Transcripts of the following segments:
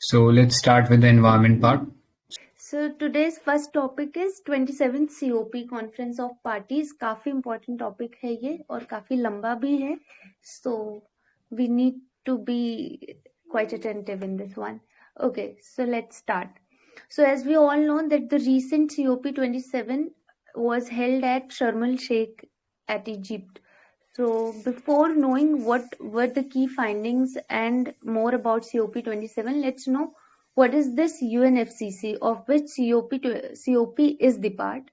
So let's start with the environment part. So today's first topic is 27th COP Conference of Parties. काफी important topic है ये और काफी लंबा भी है. So we need to be quite attentive in this one. Okay, so let's start. So as we all know that the recent COP27 was held at Sharm el Sheikh at Egypt. So before knowing what were the key findings and more about COP27, let's know what is this UNFCCC, of which COP is the part.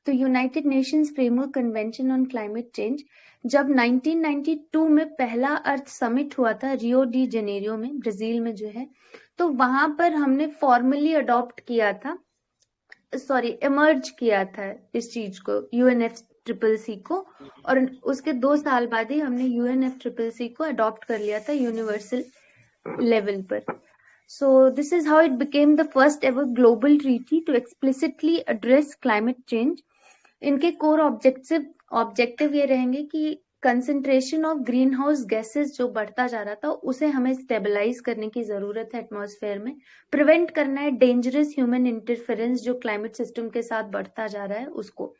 तो United Nations framework convention on climate change जब 1992 में पहला अर्थ summit हुआ था Rio de Janeiro में, Brazil में जो है, तो वहां पर हमने फॉर्मली अडॉप्ट किया था, इमर्ज किया था इस चीज को, UNFCCC को, और उसके 2 साल बाद ही हमने UNFCCC को अडॉप्ट कर लिया था यूनिवर्सल लेवल पर. So this is how it became the first ever global treaty to explicitly address climate change. इनके कोर ऑब्जेक्टिव ये रहेंगे कि concentration of green house gases जो बढ़ता जा रहा था उसे हमें स्टेबलाइज करने की जरूरत है एटमॉस्फेयर में, प्रिवेंट करना है डेंजरस ह्यूमन इंटरफेरेंस जो क्लाइमेट सिस्टम के साथ बढ़ता जा रहा है उसको.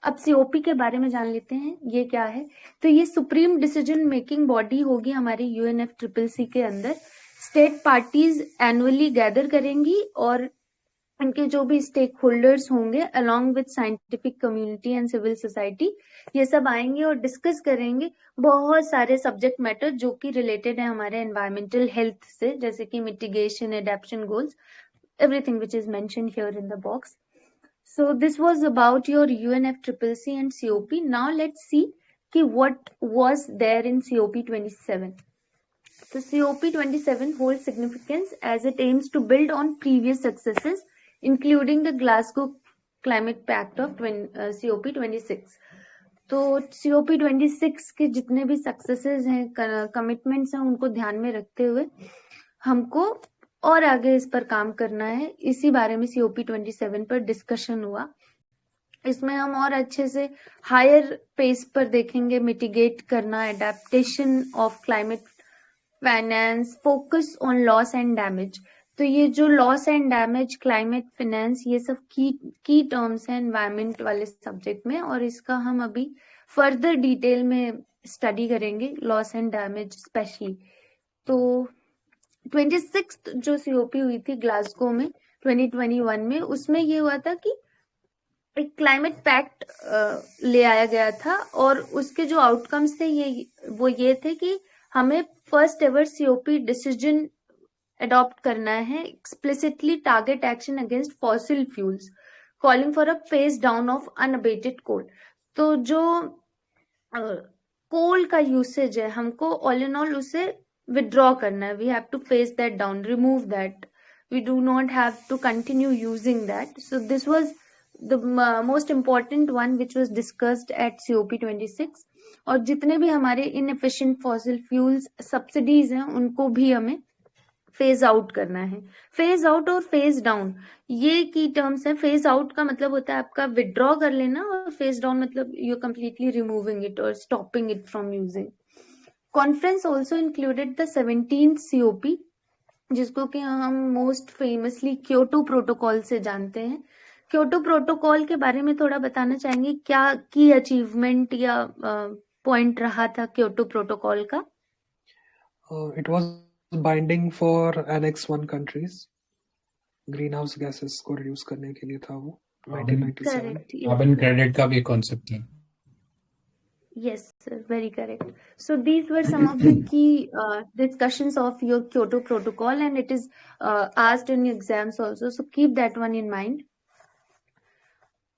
अब सीओपी के बारे में जान लेते हैं ये क्या है. तो ये सुप्रीम डिसीजन मेकिंग बॉडी होगी हमारी UNFCCC के अंदर. स्टेट पार्टीज एनुअली गैदर करेंगी और इनके जो भी स्टेक होल्डर्स होंगे along with scientific community and civil society, ये सब आएंगे और डिस्कस करेंगे बहुत सारे सब्जेक्ट मैटर जो कि रिलेटेड है हमारे एनवायरमेंटल हेल्थ से, जैसे कि mitigation, adaptation goals, everything which is mentioned here in the box. So this was about your UNFCCC and COP. Now let's see कि what was there in COP27. So COP27 holds significance as it aims to build on previous successes, including the Glasgow Climate Pact of COP26. तो COP26 के जितने भी successes हैं, commitments हैं, उनको ध्यान में रखते हुए हमको और आगे इस पर काम करना है. इसी बारे में COP27 पर डिस्कशन हुआ. इसमें हम और अच्छे से हायर पेस पर देखेंगे मिटिगेट करना, adaptation of climate finance, focus on loss and damage. तो ये जो loss and damage, climate finance, ये सब की टर्म्स हैं एनवायरमेंट वाले सब्जेक्ट में, और इसका हम अभी फर्दर डिटेल में स्टडी करेंगे, लॉस एंड डैमेज स्पेशली. तो 26th जो सीओपी हुई थी ग्लासगो में 2021 में, उसमें ये हुआ था कि एक क्लाइमेट पैक्ट ले आया गया था और उसके जो आउटकम्स थे ये थे कि हमें first ever COP decision adopt करना है, explicitly target action against fossil fuels, calling for a phase down of unabated coal. तो जो कोल का यूसेज है हमको ऑल इन ऑल उसे withdraw करना है. We have to phase that down, remove that. We do not have to continue using that. So this was the most important one which was discussed at COP26. और जितने भी हमारे inefficient fossil fuels subsidies हैं उनको भी हमें phase out करना है. फेज आउट और फेज डाउन ये की टर्म्स है. फेज आउट का मतलब होता है आपका विदड्रॉ कर लेना, और फेज डाउन मतलब यू कंप्लीटली रिमूविंग इट और stopping it from using. Conference also included the 17th COP, जिसको कि हम मोस्ट फेमसली क्योटो प्रोटोकॉल से जानते हैं. क्योटो प्रोटोकॉल के बारे में थोड़ा बताना चाहेंगे, क्या की अचीवमेंट या पॉइंट रहा था क्योटो प्रोटोकॉल का? It was binding for Annex 1 countries. Green house gases को रिड्यूस करने के लिए था वो 1997. कार्बन क्रेडिट का भी कॉन्सेप्ट है. Yes, sir, very correct. So these were some of the key discussions of your Kyoto Protocol, and it is asked in exams also. So keep that one in mind.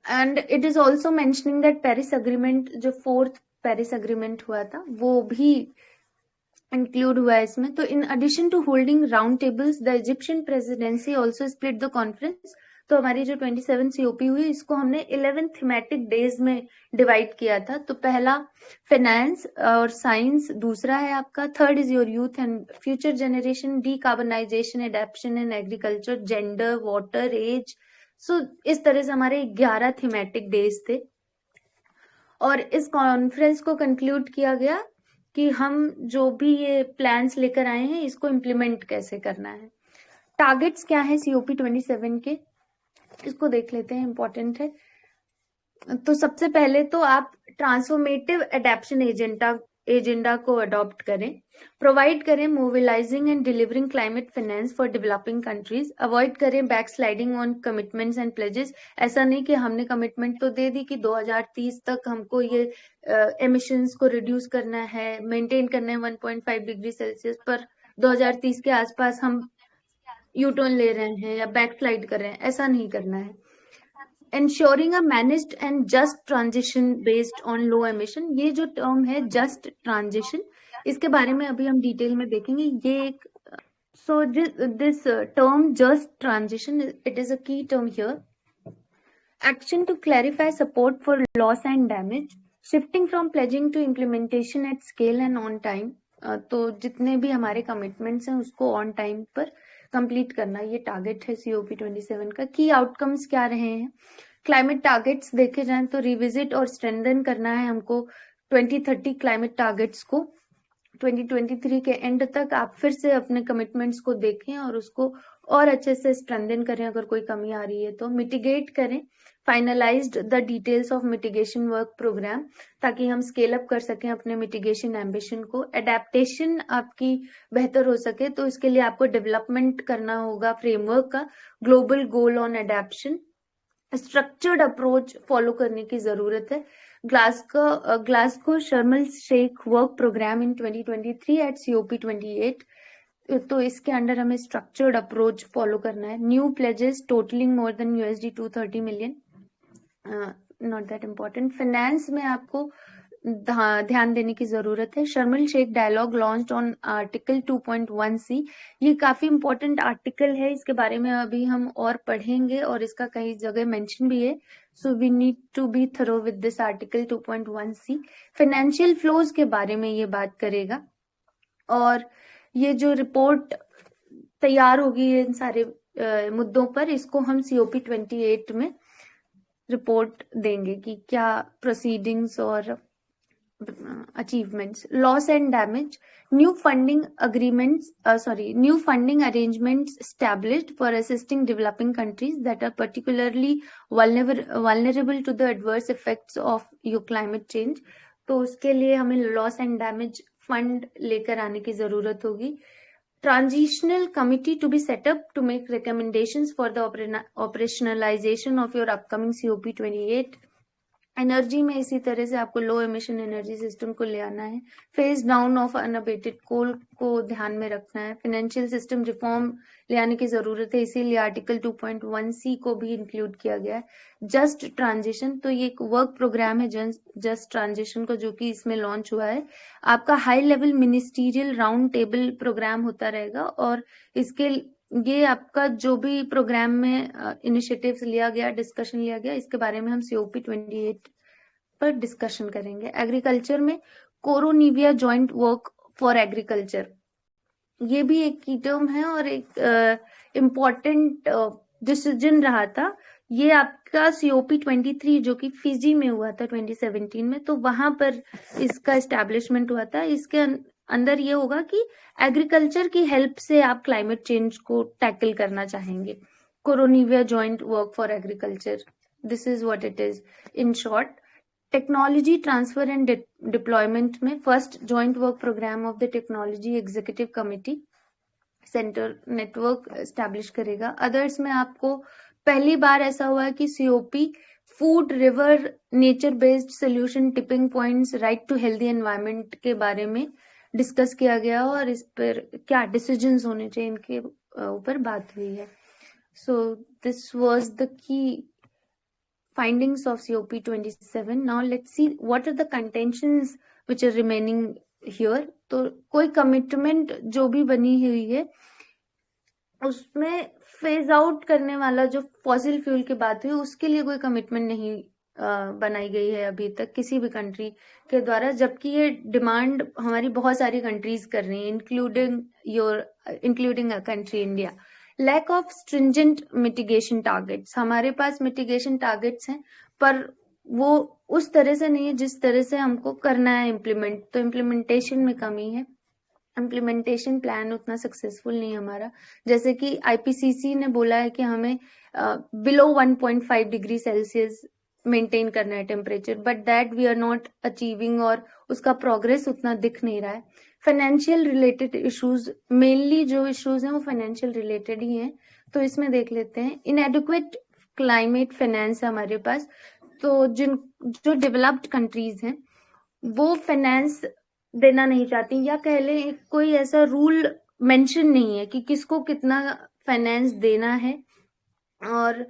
And it is also mentioning that Paris Agreement, जो 4th Paris Agreement हुआ था, वो भी include हुआ है इसमें. तो in addition to holding round tables, the Egyptian presidency also split the conference. तो हमारी जो 27 COP हुई इसको हमने 11 थीमेटिक डेज में डिवाइड किया था. तो पहला फाइनेंस और साइंस, दूसरा है आपका, third is your youth and future generation, decarbonisation, adaptation in agriculture, gender, water, age. So इस तरह से हमारे 11 थीमेटिक डेज थे. और इस कॉन्फ्रेंस को कंक्लूड किया गया कि हम जो भी ये प्लान्स लेकर आए हैं इसको इम्प्लीमेंट कैसे करना है. टारगेट्स क्या है COP 27 के, इसको देख लेते हैं, इंपॉर्टेंट है। तो सबसे पहले तो आप ट्रांसफॉर्मेटिव एडेप्शन एजेंडा को अडॉप्ट करें, प्रोवाइड करें mobilising and delivering climate finance for developing countries, avoid करें back sliding on commitments and pledges. ऐसा नहीं कि हमने कमिटमेंट तो दे दी कि 2030 तक हमको ये एमिशंस को रिड्यूस करना है, मेंटेन करना है 1.5 डिग्री सेल्सियस, पर 2030 के आसपास हम यूटर्न ले रहे हैं या बैक स्लाइड कर रहे हैं, ऐसा नहीं करना है। Ensuring a managed and just transition based on low emission, ये जो टर्म है just transition, इसके बारे में अभी हम डिटेल में देखेंगे। ये एक this term just transition, it is a key term here. Action to clarify support for loss and damage, shifting from pledging to implementation at scale and on time. तो जितने भी हमारे कमिटमेंट्स हैं उसको ऑन टाइम पर complete करना, ये target है COP 27 का। की आउटकम्स क्या रहे हैं? क्लाइमेट टारगेट्स देखे जाएं तो रिविजिट और स्ट्रेंथन करना है हमको 2030 क्लाइमेट टारगेट्स को। 2023 के एंड तक आप फिर से अपने कमिटमेंट्स को देखें और उसको और अच्छे से स्ट्रेंथन करें, अगर कोई कमी आ रही है तो मिटिगेट करें, finalized the details of mitigation work programme, ताकि हम स्केल अप कर सकें अपने मिटिगेशन एम्बिशन को। एडेप्टेशन आपकी बेहतर हो सके तो इसके लिए आपको डेवलपमेंट करना होगा फ्रेमवर्क का, global goal on adaptation. Structured approach follow करने की जरूरत है। ग्लासगो शर्म एल शेख वर्क प्रोग्राम इन 2023 एट COP 28, तो इसके अंडर हमें स्ट्रक्चर्ड अप्रोच फॉलो करना है। New pledges totalling more than $230 million, not that important. Finance में आपको ध्यान देने की जरूरत है। Sharm el Sheikh dialogue launched on article 2.1C, ये काफी इंपॉर्टेंट आर्टिकल है, इसके बारे में अभी हम और पढ़ेंगे और इसका कई जगह मेंशन भी है, so we need to be thorough with this article 2.1C। Financial flows के बारे में ये बात करेगा, और ये जो रिपोर्ट तैयार होगी इन सारे मुद्दों पर, इसको हम COP 28 में रिपोर्ट देंगे कि क्या प्रोसीडिंग्स और achievements. Loss and damage, new funding arrangements established for assisting developing countries that are particularly vulnerable to the adverse effects of climate change. तो उसके लिए हमें लॉस एंड डैमेज फंड लेकर आने की जरूरत होगी। Transitional committee to be set up to make recommendations for the operationalization of your upcoming COP 28. Energy में इसी तरह से आपको लो एमिशन एनर्जी सिस्टम को ले आना है। फेज डाउन ऑफ अनअबेटेड कोल को ध्यान में रखना है। फाइनेंशियल सिस्टम रिफॉर्म ले आने की जरूरत है, इसीलिए आर्टिकल 2.1C को भी इंक्लूड किया गया है। जस्ट ट्रांजिशन, तो ये एक वर्क प्रोग्राम है जस्ट ट्रांजिशन को, जो कि इसमें लॉन्च हुआ है। आपका high level ministerial round table programme होता रहेगा, और इसके ये आपका जो भी प्रोग्राम में इनिशिएटिव्स लिया गया, डिस्कशन लिया गया, इसके बारे में हम COP 28 पर डिस्कशन करेंगे। एग्रीकल्चर में कोरोनिविया जॉइंट वर्क फॉर एग्रीकल्चर, ये भी एक की टर्म है और एक इम्पॉर्टेंट डिसीजन रहा था। ये आपका COP 23 जो कि फिजी में हुआ था 2017 में, तो वहां पर इसका एस्टेब्लिशमेंट हुआ था। इसके अंदर ये होगा कि एग्रीकल्चर की हेल्प से आप क्लाइमेट चेंज को टैकल करना चाहेंगे। Koronivia joint work for agriculture, this is what it is in short. Technology transfer and deployment में first joint work programme of the technology executive committee centre network establish करेगा। Others में आपको पहली बार ऐसा हुआ है कि COP food, river, nature based solution, tipping points, right to healthy environment के बारे में डिस्कस किया गया और इस पर क्या डिसीजंस होने चाहिए इनके ऊपर बात हुई है। सो this was the key findings of COP 27. Now let's see what are the contentions which are remaining here. तो कोई कमिटमेंट जो भी बनी हुई है उसमें फेज आउट करने वाला जो फॉसिल फ्यूल की बात हुई, उसके लिए कोई कमिटमेंट नहीं बनाई गई है अभी तक किसी भी कंट्री के द्वारा, जबकि ये डिमांड हमारी बहुत सारी कंट्रीज कर रही हैं, including a country India. Lack of stringent mitigation targets, हमारे पास मिटिगेशन टारगेट्स हैं पर वो उस तरह से नहीं है जिस तरह से हमको करना है इम्प्लीमेंट, तो इम्प्लीमेंटेशन में कमी है। इम्प्लीमेंटेशन प्लान उतना सक्सेसफुल नहीं है हमारा। जैसे कि आईपीसीसी ने बोला है कि हमें बिलो 1.5 डिग्री सेल्सियस मेंटेन करना है temperature, but that we are not achieving, और उसका प्रोग्रेस उतना दिख नहीं रहा है। फाइनेंशियल रिलेटेड इश्यूज, मेनली जो इश्यूज हैं वो फाइनेंशियल रिलेटेड ही हैं, तो इसमें देख लेते हैं। इनएडिक्वेट क्लाइमेट फाइनेंस है हमारे पास। तो जो डेवलप्ड कंट्रीज हैं वो फाइनेंस देना नहीं चाहती, या कह लें कोई ऐसा रूल मेंशन नहीं है कि किसको कितना फाइनेंस देना है और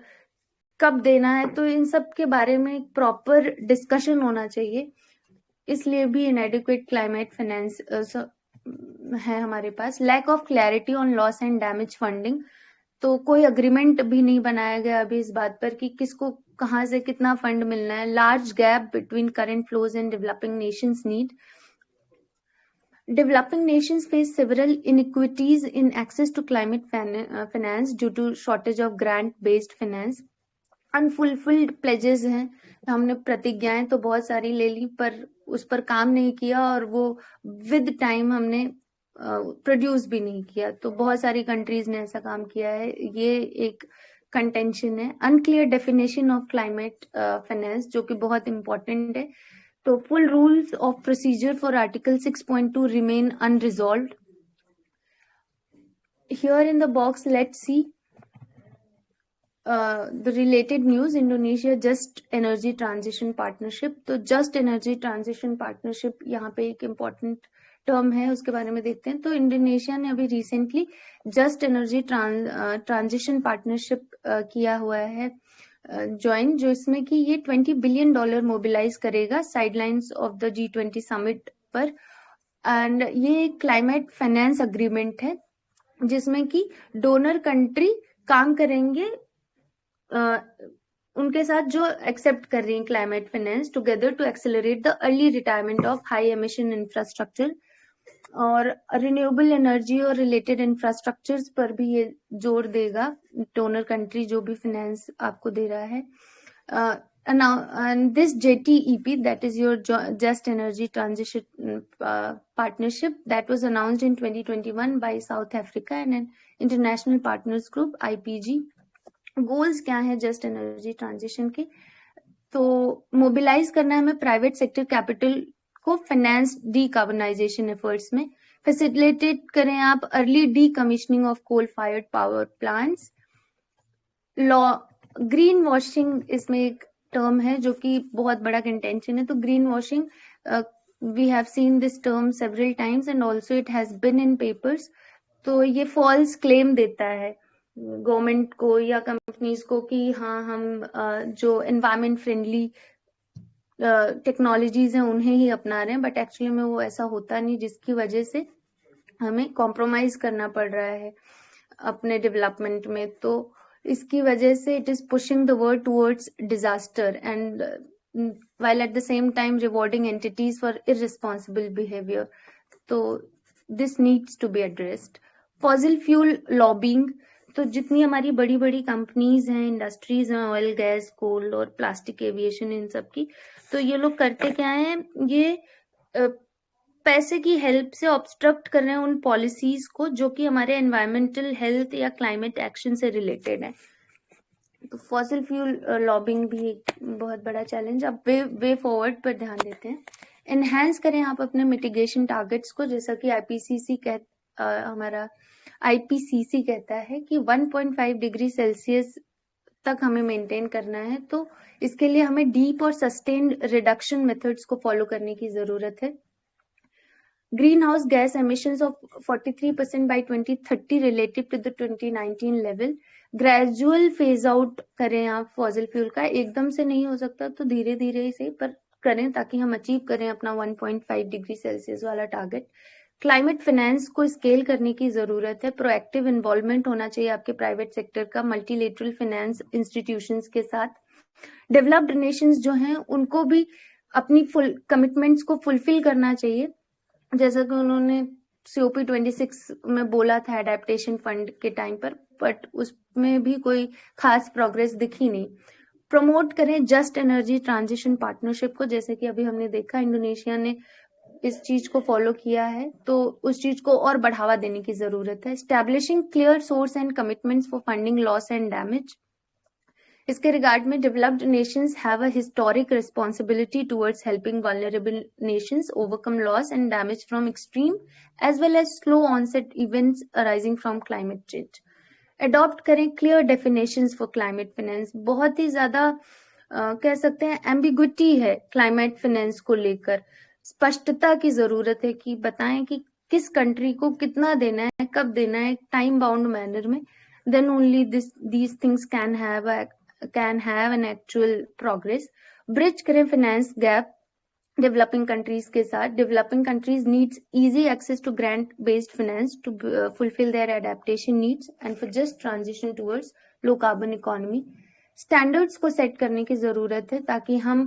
कब देना है। तो इन सब के बारे में एक प्रॉपर डिस्कशन होना चाहिए, इसलिए भी इनएडिक्वेट क्लाइमेट फाइनेंस है हमारे पास। Lack of clarity on loss and damage funding, तो कोई अग्रीमेंट भी नहीं बनाया गया अभी इस बात पर कि किसको कहाँ से कितना फंड मिलना है। Large gap between current flows and developing Nations need. Developing nations face several inequities in access to climate finance due to shortage of grant-based finance. Unfulfilled pledges हैं, हमने प्रतिज्ञाएं तो बहुत सारी ले ली पर उस पर काम नहीं किया, और वो विद टाइम हमने प्रोड्यूस भी नहीं किया। तो बहुत सारी कंट्रीज ने ऐसा काम किया है, ये एक कंटेंशन है। Unclear definition of climate finance, जो कि बहुत इंपॉर्टेंट है। तो full rules of procedure for Article 6.2 remain unresolved. Here in the box, let's see the related news. Indonesia Just Energy Transition Partnership. तो Just Energy Transition Partnership यहाँ पे एक important term है, उसके बारे में देखते हैं। तो इंडोनेशिया ने अभी recently just energy transition partnership किया हुआ है ज्वाइन, जो इसमें कि ये $20 बिलियन मोबिलाइज करेगा sidelines of the G20 summit पर। एंड ये क्लाइमेट फाइनेंस अग्रीमेंट है जिसमें कि डोनर कंट्री काम करेंगे उनके साथ जो एक्सेप्ट कर रही है climate finance, together to accelerate the early retirement of high emission infrastructure. और रिन्यूएबल एनर्जी और रिलेटेड इंफ्रास्ट्रक्चर्स पर भी ये जोर देगा डोनर कंट्री जो भी फाइनेंस आपको दे रहा है। and this JTEP, that is your Just Energy Transition Partnership, that was announced in 2021 by South Africa and an international partners group IPG. Goals क्या है जस्ट एनर्जी ट्रांजिशन के? तो मोबिलाइज करना है हमें प्राइवेट सेक्टर कैपिटल को finance decarbonisation efforts में। Facilitate करें आप early decommissioning of coal fired power plants. Law green washing इसमें एक टर्म है जो कि बहुत बड़ा कंटेंशन है। तो green washing, we have seen this term several times and also it has been in papers. तो ये फॉल्स क्लेम देता है गवर्नमेंट को या कंपनीज को कि हाँ हम जो एनवायरमेंट फ्रेंडली टेक्नोलॉजीज हैं उन्हें ही अपना रहे हैं, बट एक्चुअली में वो ऐसा होता नहीं, जिसकी वजह से हमें कॉम्प्रोमाइज करना पड़ रहा है अपने डेवलपमेंट में। तो इसकी वजह से it is pushing the world towards disaster and while at the same time rewarding entities for irresponsible behavior. तो this needs to be addressed. Fossil fuel lobbying, तो जितनी हमारी बड़ी बड़ी कंपनीज हैं, इंडस्ट्रीज हैं, ऑयल गैस कोल और प्लास्टिक एविएशन, इन सब की, तो ये लोग करते क्या हैं, ये पैसे की हेल्प से ऑब्स्ट्रक्ट कर रहे हैं उन पॉलिसीज को जो कि हमारे एनवायरमेंटल हेल्थ या क्लाइमेट एक्शन से रिलेटेड है। तो फॉसिल फ्यूल लॉबिंग भी एक बहुत बड़ा चैलेंज। अब वे फॉरवर्ड पर ध्यान देते हैं। एनहांस करें आप अपने मिटिगेशन टारगेट्स को, जैसा कि हमारा आईपीसीसी कहता है कि 1.5 डिग्री सेल्सियस तक हमें मेंटेन करना है। तो इसके लिए हमें डीप और सस्टेन्ड रिडक्शन मेथड्स को फॉलो करने की जरूरत है। Green house gas emissions of 43% by 2030 relative to the 2019 level. Gradual phase out करें आप फॉसिल फ्यूल का, एकदम से नहीं हो सकता तो धीरे धीरे ही सही पर करें ताकि हम अचीव करें अपना 1.5 डिग्री सेल्सियस वाला टारगेट। क्लाइमेट फाइनेंस को स्केल करने की जरूरत है। प्रोएक्टिव इन्वॉल्वमेंट होना चाहिए आपके प्राइवेट सेक्टर का मल्टीलेटरल फाइनेंस इंस्टीट्यूशंस के साथ। डेवलप्ड नेशंस जो हैं उनको भी अपनी फुल कमिटमेंट्स को फुलफिल करना चाहिए, जैसा कि उन्होंने COP 26 में बोला था एडेप्टेशन फंड के टाइम पर, बट उसमें भी कोई खास प्रोग्रेस दिखी नहीं। प्रमोट करें जस्ट एनर्जी ट्रांजिशन पार्टनरशिप को, जैसे कि अभी हमने देखा इंडोनेशिया ने इस चीज को फॉलो किया है, तो उस चीज को और बढ़ावा देने की जरूरत है. Establishing clear source and commitments for funding loss and damage. इसके रिगार्ड में developed nations have a historic responsibility towards helping vulnerable nations overcome loss and damage from extreme as well as slow onset events arising from climate change. Adopt करें clear definitions for climate finance. बहुत ही ज्यादा कह सकते हैं ambiguity है climate finance को लेकर. स्पष्टता की जरूरत है कि बताएं कि किस कंट्री को कितना देना है, कब देना है, टाइम बाउंड मैनर में. then only these things can have an actual progress. Bridge करें finance gap डेवलपिंग कंट्रीज के साथ. Developing countries needs easy access to grant based finance to fulfil their adaptation needs and for just transition towards low carbon economy. Standards को set करने की जरूरत है ताकि हम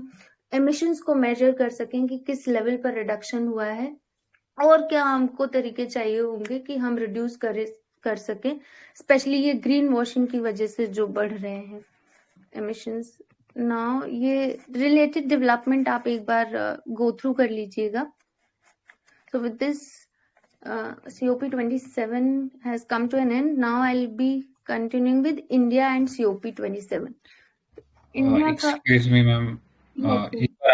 एमिशंस को मेजर कर सकें कि किस लेवल पर रिडक्शन हुआ है और क्या हमको तरीके चाहिए होंगे कि हम रिड्यूस कर सके, स्पेशली ये ग्रीन वॉशिंग की वजह से जो बढ़ रहे हैं एमिशंस. नाउ ये रिलेटेड डेवलपमेंट आप एक बार गो थ्रू कर लीजिएगा. So with this COP27 has come to an end. Now I'll be continuing with India and COP27. India का एक्सक्यूज मी मैम, एक बार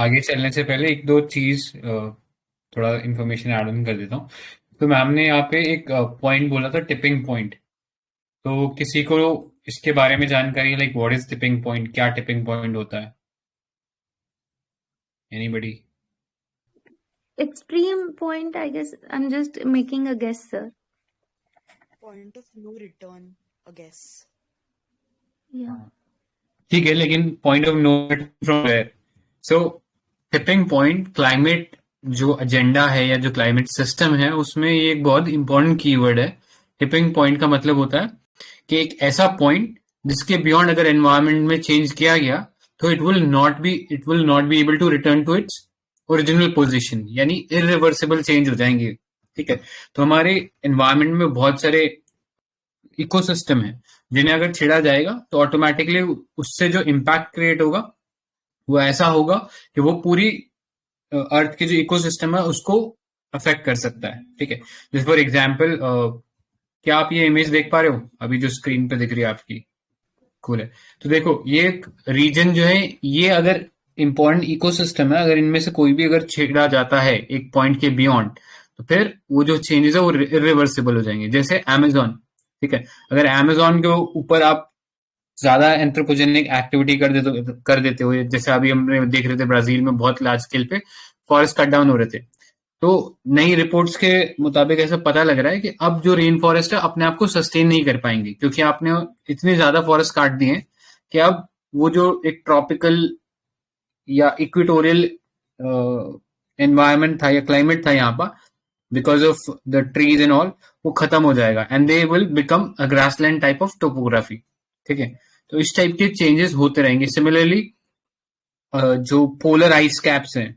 आगे चलने से पहले एक दो चीज थोड़ा इन्फॉर्मेशन ऐड ऑन कर देता हूँ. तो मैम ने यहाँ पे एक पॉइंट बोला था, टिपिंग पॉइंट. तो किसी को इसके बारे में जानकारी, like what is tipping point, क्या टिपिंग पॉइंट होता है? Anybody? extreme point, I guess I'm just making a guess, sir. Point of no return, I guess. Yeah. ठीक है, लेकिन point of no from where? So tipping point climate जो agenda है या जो क्लाइमेट सिस्टम है उसमें ये एक बहुत इंपॉर्टेंट कीवर्ड है. टिपिंग पॉइंट का मतलब होता है कि एक ऐसा पॉइंट जिसके बियॉन्ड अगर एनवायरनमेंट में चेंज किया गया तो it will not be able to return to its original position, यानी इरिवर्सिबल चेंज हो जाएंगे. ठीक है, तो हमारे एनवायरनमेंट में बहुत सारे इकोसिस्टम है जिन्हें अगर छेड़ा जाएगा तो ऑटोमेटिकली उससे जो इम्पैक्ट क्रिएट होगा वो ऐसा होगा कि वो पूरी अर्थ के जो इकोसिस्टम है उसको अफेक्ट कर सकता है. ठीक है, जैसे फॉर एग्जांपल, क्या आप ये इमेज देख पा रहे हो अभी जो स्क्रीन पे दिख रही है आपकी? कूल है. तो देखो, ये एक रीजन जो है, ये अगर इंपॉर्टेंट इकोसिस्टम है, अगर इनमें से कोई भी अगर छेड़ा जाता है एक पॉइंट के बियॉन्ड, तो फिर वो जो चेंजेस है वो इरिवर्सिबल हो जाएंगे. जैसे अमेजोन. ठीक है, अगर अमेजोन के ऊपर आप ज्यादा एंथ्रोपोजेनिक एक्टिविटी कर देते हो, जैसे अभी हम देख रहे थे ब्राजील में बहुत लार्ज स्केल पे फॉरेस्ट कट डाउन हो रहे थे, तो नई रिपोर्ट्स के मुताबिक ऐसा पता लग रहा है कि अब जो रेन फॉरेस्ट है अपने आप को सस्टेन नहीं कर पाएंगे, क्योंकि आपने इतने ज्यादा फॉरेस्ट काट दिए कि अब वो जो एक ट्रॉपिकल या इक्वेटोरियल एनवायरनमेंट था या क्लाइमेट था यहाँ पर, because of the trees and all, वो खत्म हो जाएगा and they will become a grassland type of topography. ठीक है, तो इस टाइप के चेंजेस होते रहेंगे. सिमिलरली जो पोलर आइस कैप्स हैं,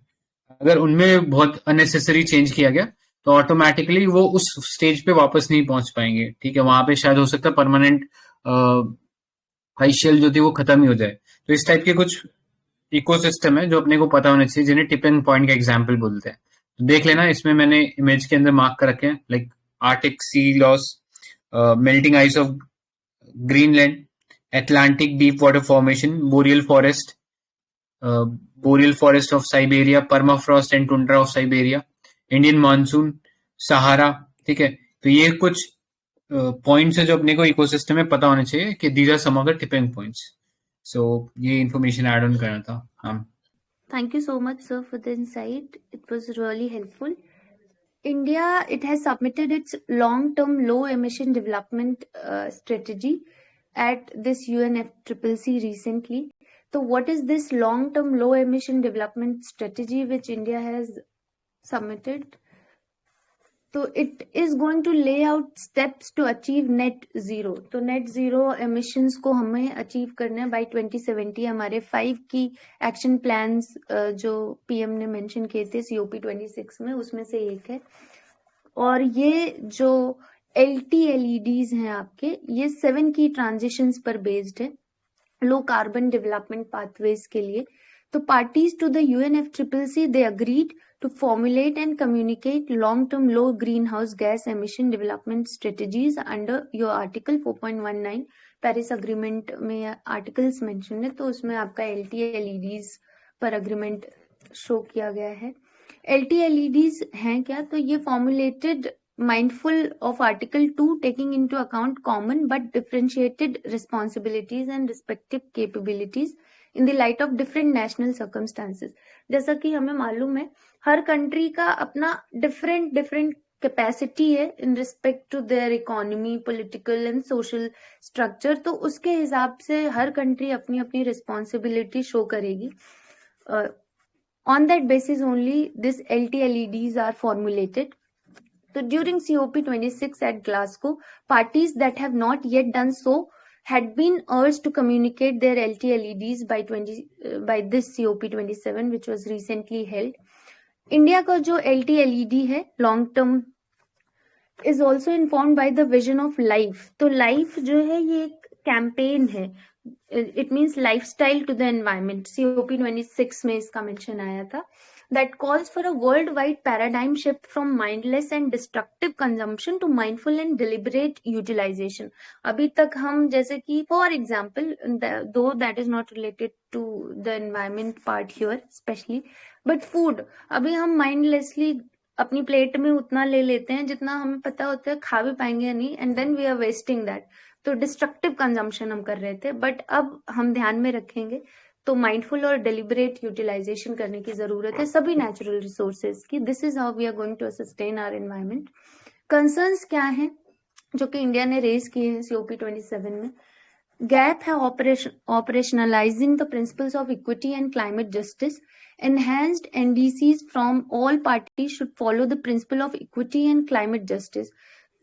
अगर उनमें बहुत अननेसेसरी चेंज किया गया तो ऑटोमेटिकली वो उस स्टेज पे वापस नहीं पहुंच पाएंगे. ठीक है, वहां पे शायद हो सकता है परमानेंट आइस शेल जो थी वो खत्म ही हो जाए. तो इस टाइप के कुछ इकोसिस्टम है जो अपने को पता होना चाहिए, जिन्हें टिपिंग पॉइंट का एग्जाम्पल बोलते हैं. तो देख लेना, इसमें मैंने इमेज के अंदर मार्क कर रखे हैं, like Arctic sea loss, melting ice of Greenland, Atlantic deep water formation, boreal forest of Siberia, permafrost and tundra of Siberia, Indian monsoon, Sahara. ठीक है, तो ये कुछ पॉइंट्स है जो अपने को इकोसिस्टम में पता होने चाहिए कि these are some of the tipping points. So ये इंफॉर्मेशन ऐड ऑन करना था. हाँ, Thank you so much, sir, for the insight. It was really helpful. India, it has submitted its long-term low-emission development strategy at this UNFCCC recently. So what is this long-term low-emission development strategy which India has submitted? So it is going to lay out steps to achieve net zero. तो net zero emissions को हमें achieve करना है by 2070. हमारे 5 की action plans जो PM ने mention किए थे COP26 में, उसमें से एक है. और ये जो LTLEDs हैं आपके, ये 7 की ट्रांजिशंस पर बेस्ड है, लो कार्बन डेवलपमेंट पाथवेज के लिए. तो parties to the UNFCCC they agreed to formulate and communicate long-term low greenhouse gas emission development strategies under your Article 4.19 Paris agreement में आर्टिकल्स मेंशन है, तो उसमें आपका LTLEDs पर अग्रीमेंट शो किया गया है। LTLEDs हैं क्या? तो ये formulated mindful of Article 2 taking into account common but differentiated responsibilities and respective capabilities in the light of different national circumstances। जैसा कि हमें मालूम है हर कंट्री का अपना डिफरेंट कैपेसिटी है in respect to their economy, political and social structure, तो उसके हिसाब से हर कंट्री अपनी अपनी रिस्पॉन्सिबिलिटी शो करेगी। On that basis only this LTLEDs are formulated. So during COP26 at Glasgow, parties that have not yet done so had been urged to communicate their LTLEDs by this COP27, which was recently held. India का जो LTLED है long term is also informed by the vision of life। तो life जो है ये एक campaign है, it means lifestyle to the environment। COP26 में इसका मेंशन आया था। that calls for a worldwide paradigm shift from mindless and destructive consumption to mindful and deliberate utilization। अभी तक हम जैसे कि for example, though that is not related to the environment part here especially, but food, अभी हम mindlessly अपनी plate में उतना ले लेते हैं जितना हमें पता होता है खा भी पाएंगे या नहीं, and then we are wasting that. तो डिस्ट्रक्टिव कंजम्पशन हम कर रहे थे, बट अब हम ध्यान में रखेंगे तो माइंडफुल और डेलिबरेट यूटिलाइजेशन करने की जरूरत है सभी नेचुरल रिसोर्सेज की। This is how we are going to sustain our environment. Concerns क्या हैं जो कि इंडिया ने रेज किए हैं COP27 में? गैप है operationalising the principles of equity and climate justice. Enhanced NDCs from all parties should follow the principle of equity and climate justice।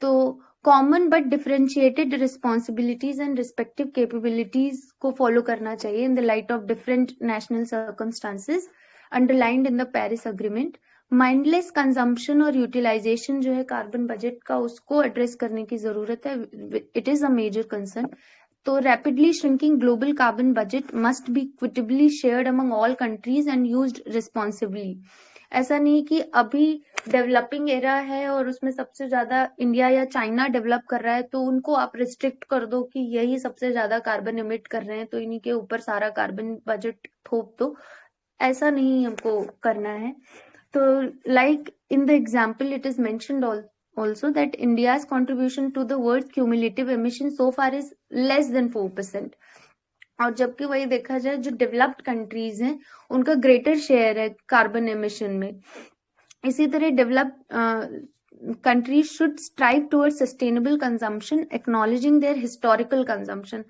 तो common but differentiated responsibilities and respective capabilities को follow करना चाहिए in the light of different national circumstances underlined in the Paris Agreement। mindless consumption और utilization जो है carbon budget का, उसको address करने की जरूरत है। it is a major concern। तो rapidly shrinking global carbon budget must be equitably shared among all countries and used responsibly। ऐसा नहीं कि अभी डेवलपिंग एरा है और उसमें सबसे ज्यादा इंडिया या चाइना डेवलप कर रहा है तो उनको आप रिस्ट्रिक्ट कर दो कि यही सबसे ज्यादा कार्बन इमिट कर रहे हैं तो इन्हीं के ऊपर सारा कार्बन बजट थोप दो। ऐसा नहीं हमको करना है। तो like in the example it is mentioned also that India's contribution to the world's cumulative emissions so far is less than 4%। और जबकि वही देखा जाए जो डेवलप्ड कंट्रीज हैं उनका ग्रेटर शेयर है कार्बन एमिशन में। इसी तरह developed countries should strive towards sustainable consumption, acknowledging their historical consumption।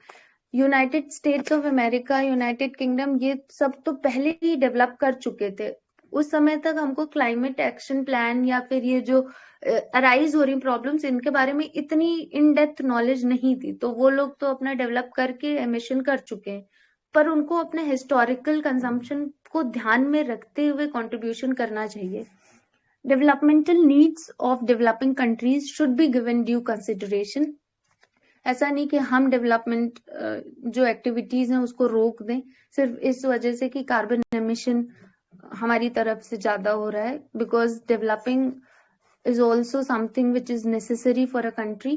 United states of America, United kingdom, ये सब तो पहले ही डेवलप कर चुके थे। उस समय तक हमको क्लाइमेट एक्शन प्लान या फिर ये जो अराइज हो रही प्रॉब्लम्स इनके बारे में इतनी इन डेप्थ नॉलेज नहीं थी, तो वो लोग तो अपना डेवलप करके एमिशन कर चुके हैं, पर उनको अपने हिस्टोरिकल कंजम्पशन को ध्यान में रखते हुए कंट्रीब्यूशन करना चाहिए। Developmental needs of developing countries should be given due consideration. ऐसा नहीं कि हम डेवलपमेंट जो एक्टिविटीज हैं उसको रोक दें सिर्फ इस वजह से कि कार्बन एमिशन हमारी तरफ से ज्यादा हो रहा है, because developing is also something which is necessary for a country।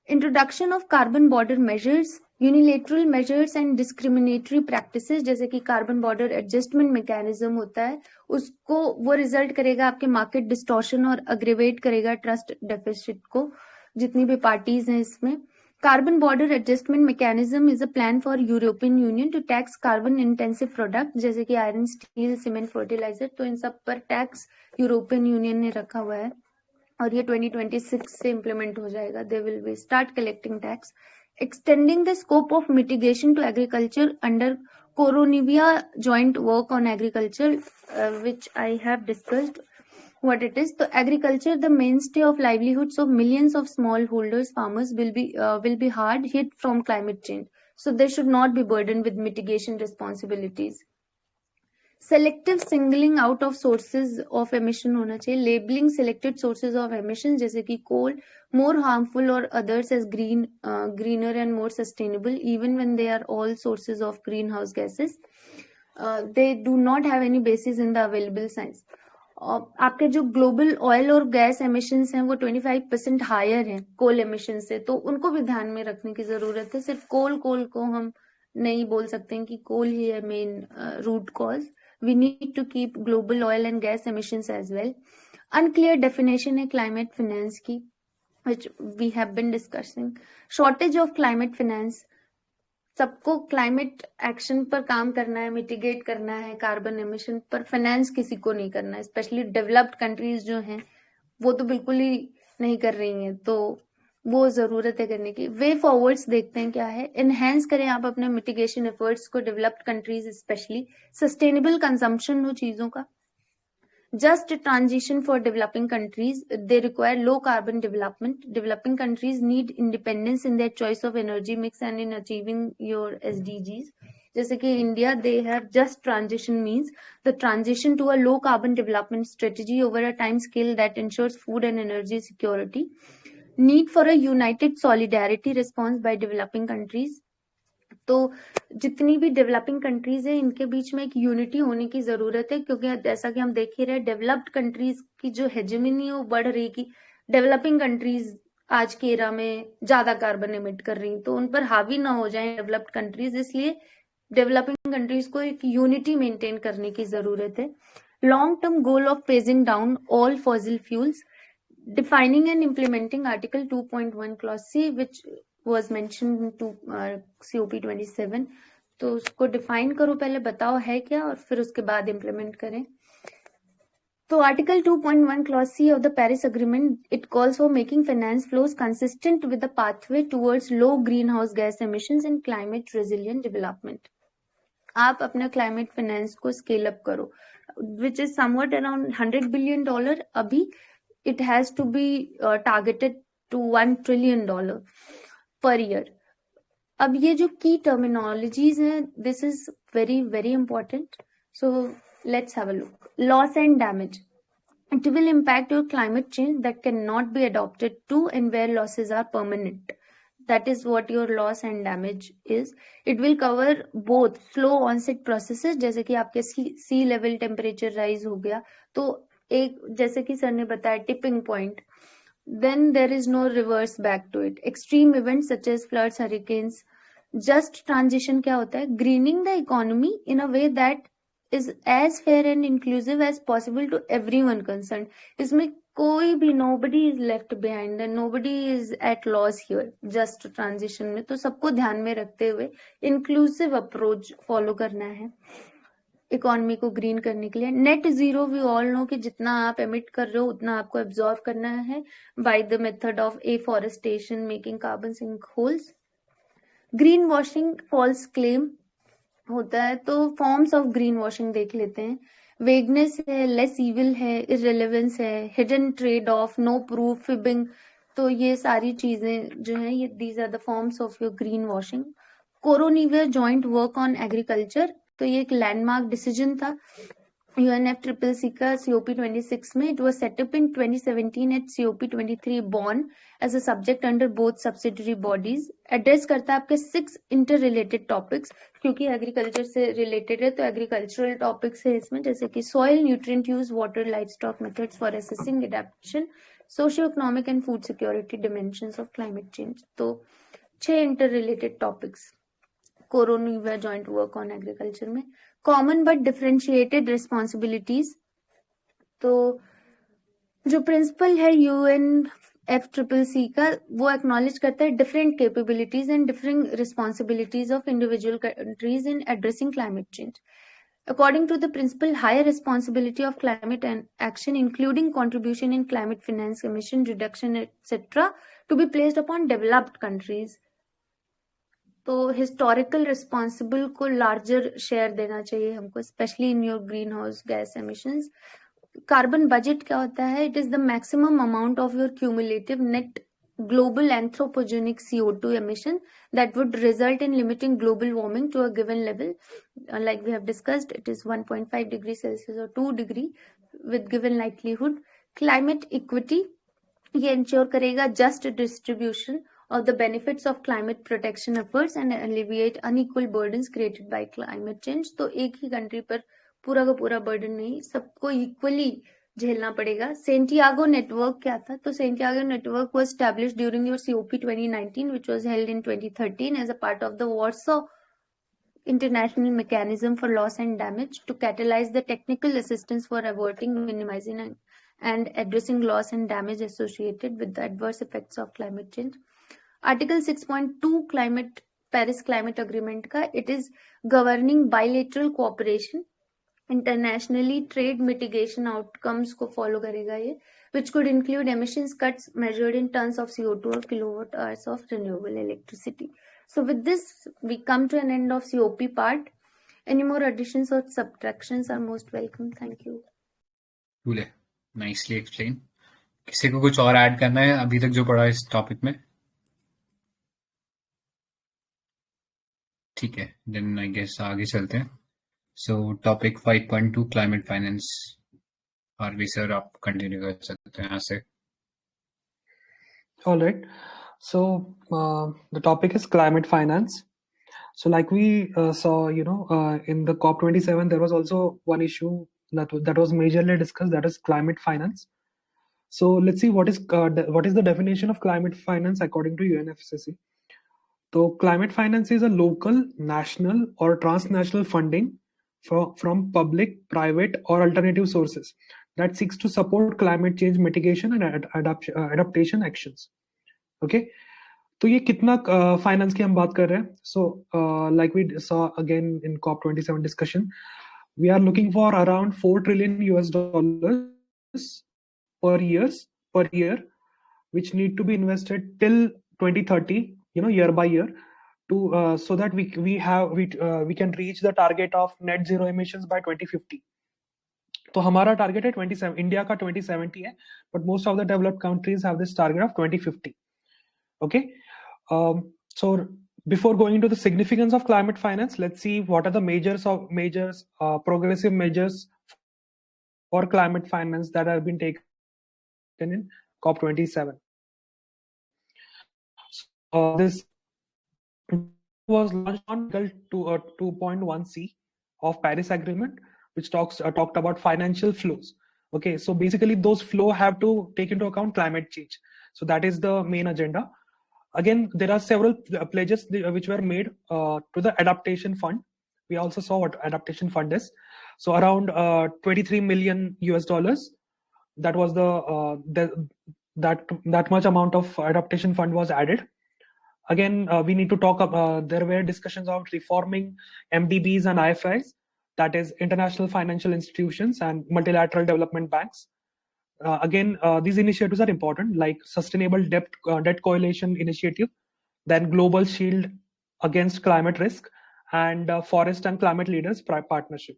Introduction of carbon border measures, unilateral measures and discriminatory practices जैसे कि कार्बन बॉर्डर एडजस्टमेंट मैकेनिज्म होता है, उसको वो रिजल्ट करेगा आपके मार्केट डिस्टॉर्शन और अग्रेवेट करेगा ट्रस्ट डेफिसिट को जितनी भी पार्टीज हैं इसमें। Carbon border adjustment mechanism is a plan for European Union to tax carbon intensive product जैसे कि आयरन, स्टील, सीमेंट, फर्टिलाइजर, तो इन सब पर टैक्स यूरोपियन यूनियन ने रखा हुआ है और ये 2026 से इम्प्लीमेंट हो जाएगा। They will be start collecting tax. Extending the scope of mitigation to agriculture under Koronivia joint work on agriculture which I have discussed what it is। तो agriculture, the mainstay of livelihoods of millions of small holders farmers will be hard hit from climate change, so they should not be burdened with mitigation responsibilities। Selective singling out of sources of emission होना चाहिए। Labelling selected sources of emission जैसे कि coal more harmful और others as greener and more sustainable even when they are all sources of green house gases. They do not have any basis in the available science. आपके जो global oil और gas emissions हैं वो 25% higher हैं कोल emission से, तो उनको भी ध्यान में रखने की जरूरत है। सिर्फ कोल को हम नहीं बोल सकते हैं कि कोल ही है main root cause. We need to keep global oil and gas emissions as well. Unclear definition है क्लाइमेट फाइनेंस की, which we have been discussing. Shortage of climate finance. सबको क्लाइमेट एक्शन पर काम करना है, मिटिगेट करना है कार्बन एमिशन पर, फाइनेंस किसी को नहीं करना है। स्पेशली डेवलप्ड कंट्रीज जो हैं वो तो बिल्कुल ही नहीं कर रही हैं, तो वो जरूरत है करने की। वे फॉरवर्ड्स देखते हैं क्या है। एनहेंस करें आप अपने मिटिगेशन एफर्ट्स को, developed countries specially. Sustainable consumption हो चीजों का। Just transition for developing countries, they require low carbon development. Developing countries need independence in their choice of energy mix and in achieving your SDGs. जैसे कि India, they have just transition means the transition to a low carbon development strategy over a time scale that ensures food and energy security. Need for a united solidarity response by developing countries. तो जितनी भी developing countries है इनके बीच में एक unity होने की जरूरत है, क्योंकि जैसा कि हम देख ही रहे डेवलप्ड कंट्रीज की जो हेजेमनी है वो बढ़ रही कि डेवलपिंग कंट्रीज आज के एरा में ज्यादा कार्बन एमिट कर रही, तो उन पर हावी ना हो जाए डेवलप्ड कंट्रीज। इसलिए डेवलपिंग कंट्रीज को एक यूनिटी मेंटेन करने की जरूरत है। Long term goal of phasing down all fossil fuels, defining and implementing article 2.1 clause C which was mentioned to COP27। तो उसको डिफाइन करो, पहले बताओ है क्या और फिर उसके बाद इम्प्लीमेंट करें। तो article 2.1 clause C of the Paris agreement, it calls for making finance flows consistent with the pathway towards low green house gas emissions and climate resilient development. आप अपना क्लाइमेट फाइनेंस को स्केल अप करो, which is somewhat around $100 billion. अभी it has to be targeted to $1 trillion per year. अब ये जो की terminologies हैं, this is very very important, so let's have a look. Loss and damage, it will impact your climate change that can not be adopted to and where losses are permanent. That is what your loss and damage is. It will cover both slow onset processes, जैसे कि आपके सी level temperature rise हो गया, तो एक जैसे कि sir ने बताया tipping point, then there is no reverse back to it. Extreme events such as floods, hurricanes. Just transition क्या होता है? Greening the economy in a way that is as fair and inclusive as possible to everyone concerned. इसमें कोई भी nobody is left behind and nobody is at loss here. Just transition में तो सबको ध्यान में रखते हुए inclusive approach follow करना है इकोनॉमी को ग्रीन करने के लिए। Net zero we all know कि जितना आप एमिट कर रहे हो उतना आपको एब्जॉर्व करना है by the method of afforestation, making carbon sink holes. Green washing false claim होता है, तो फॉर्म्स ऑफ ग्रीन वॉशिंग देख लेते हैं। वेगनेस है, लेस इविल है, इररिलेवेंस है, hidden trade off, no proof, fibbing, तो ये सारी चीजें जो है ये these are the forms of your greenwashing. Koronivia joint work on agriculture, तो ये एक लैंडमार्क डिसीजन था UNFCCC का COP26 में। It was set up in 2017 at COP23 Bonn as a subject under both subsidiary bodies. Address करता है आपके 6 inter related topics, क्योंकि एग्रीकल्चर से रिलेटेड है तो एग्रीकल्चरल टॉपिक्स है इसमें, जैसे कि soil, nutrient use, water, livestock methods for assessing adaptation, socio economic and food security dimensions of climate change. तो 6 inter related topics Koronivia joint work on agriculture में। कॉमन बट डिफरेंशिएटेड रिस्पॉन्सिबिलिटीज, तो जो principal है UNFCCC का वो acknowledge करता है different capabilities and different responsibilities of individual countries in addressing climate change. According to the principle, higher responsibility of climate and action, including contribution in climate finance, emission reduction, etc., to be placed upon developed countries. तो historical responsible को larger share देना चाहिए हमको, specially in your green house gas emissions. Carbon budget क्या होता है? It is the maximum amount of your cumulative net global anthropogenic CO2 emission that would result in limiting global warming to a given level. Like we have discussed, it is 1.5 degrees Celsius or 2 degree with given likelihood. Climate equity, ये ensure करेगा just distribution of the benefits of climate protection efforts and alleviate unequal burdens created by climate change. तो एक ही country पर पूरा का पूरा burden नहीं, सबको equally झेलना पड़ेगा। सेंटियागो नेटवर्क क्या था? तो Santiago network was established during your COP 2019, which was held in 2013 as a part of the Warsaw International Mechanism for Loss and Damage to catalyze the technical assistance for averting, minimizing, and addressing loss and damage associated with the adverse effects of climate change. Article 6.2 Paris Climate Agreement का, it is governing bilateral cooperation, internationally trade mitigation outcomes को follow करेगा ये, which could include emissions cuts measured in tons of CO2 or kilowatt hours of renewable electricity. So with this, we come to an end of COP part. Any more additions or subtractions are most welcome. Thank you. Cool. Nicely explained. किसी को कुछ और add करना है अभी तक जो पढ़ा इस टॉपिक में? ठीक है, देन आई गेस आगे चलते हैं. So topic 5.2 climate finance. RV sir आप कंटिन्यू कर सकते हैं यहाँ से. All right. So the topic is climate finance. So like we saw, in the COP27, there was also one issue that was majorly discussed, that is climate finance. So let's see what is the definition of climate finance according to UNFCCC. So climate finance is a local, national, or transnational funding from public, private, or alternative sources that seeks to support climate change mitigation and adaptation actions. Okay. तो ये कितना finance की हम बात कर रहे हैं? So like we saw again in COP27 discussion, we are looking for around $4 trillion per year, which need to be invested till 2030, year by year, to so that we can reach the target of net zero emissions by 2050. तो हमारा target है 27, India का 2070 है, but most of the developed countries have this target of 2050. Okay. So before going into the significance of climate finance, let's see what are the progressive measures for climate finance that have been taken in COP27. This was launched on Article 2.1c of Paris Agreement, which talked about financial flows. Okay, so basically those flow have to take into account climate change. So that is the main agenda. Again, there are several pledges which were made to the adaptation fund. We also saw what adaptation fund is. So around $23 million. That was that much amount of adaptation fund was added. Again, we need to talk about, there were discussions of reforming MDBs and IFIs, that is international financial institutions and multilateral development banks. Again, these initiatives are important, like Sustainable Debt Coalition Initiative, then Global Shield Against Climate Risk, and Forest and Climate Leaders Partnership.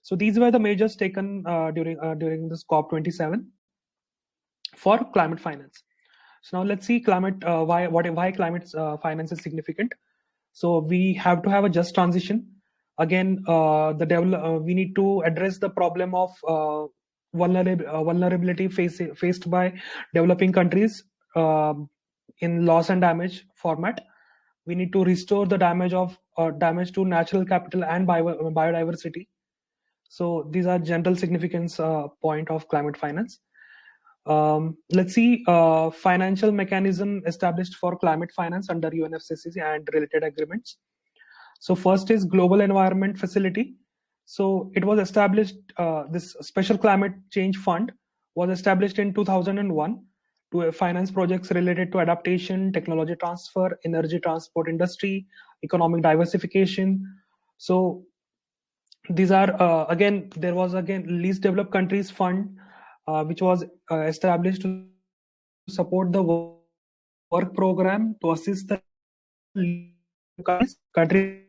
So these were the measures taken during this COP27 for climate finance. So now let's see why climate finance is significant. So we have to have a just transition. Again, we need to address the problem of vulnerability faced by developing countries in loss and damage format. We need to restore the damage to natural capital and biodiversity. So these are general significance point of climate finance. Let's see financial mechanism established for climate finance under UNFCCC and related agreements. So first is Global Environment Facility. So it was established, this Special Climate Change Fund was established in 2001 to finance projects related to adaptation, technology transfer, energy transport industry, economic diversification. So these are, there was Least Developed Countries Fund, which was established to support the work program to assist the countries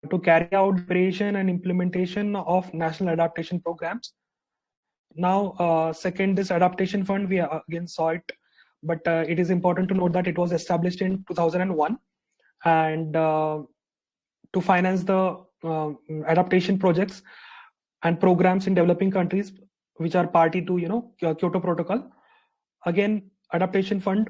to carry out preparation and implementation of national adaptation programs. Now, second, this adaptation fund, we again saw it, but it is important to note that it was established in 2001 and to finance the adaptation projects and programs in developing countries which are party to Kyoto Protocol. Again, adaptation fund,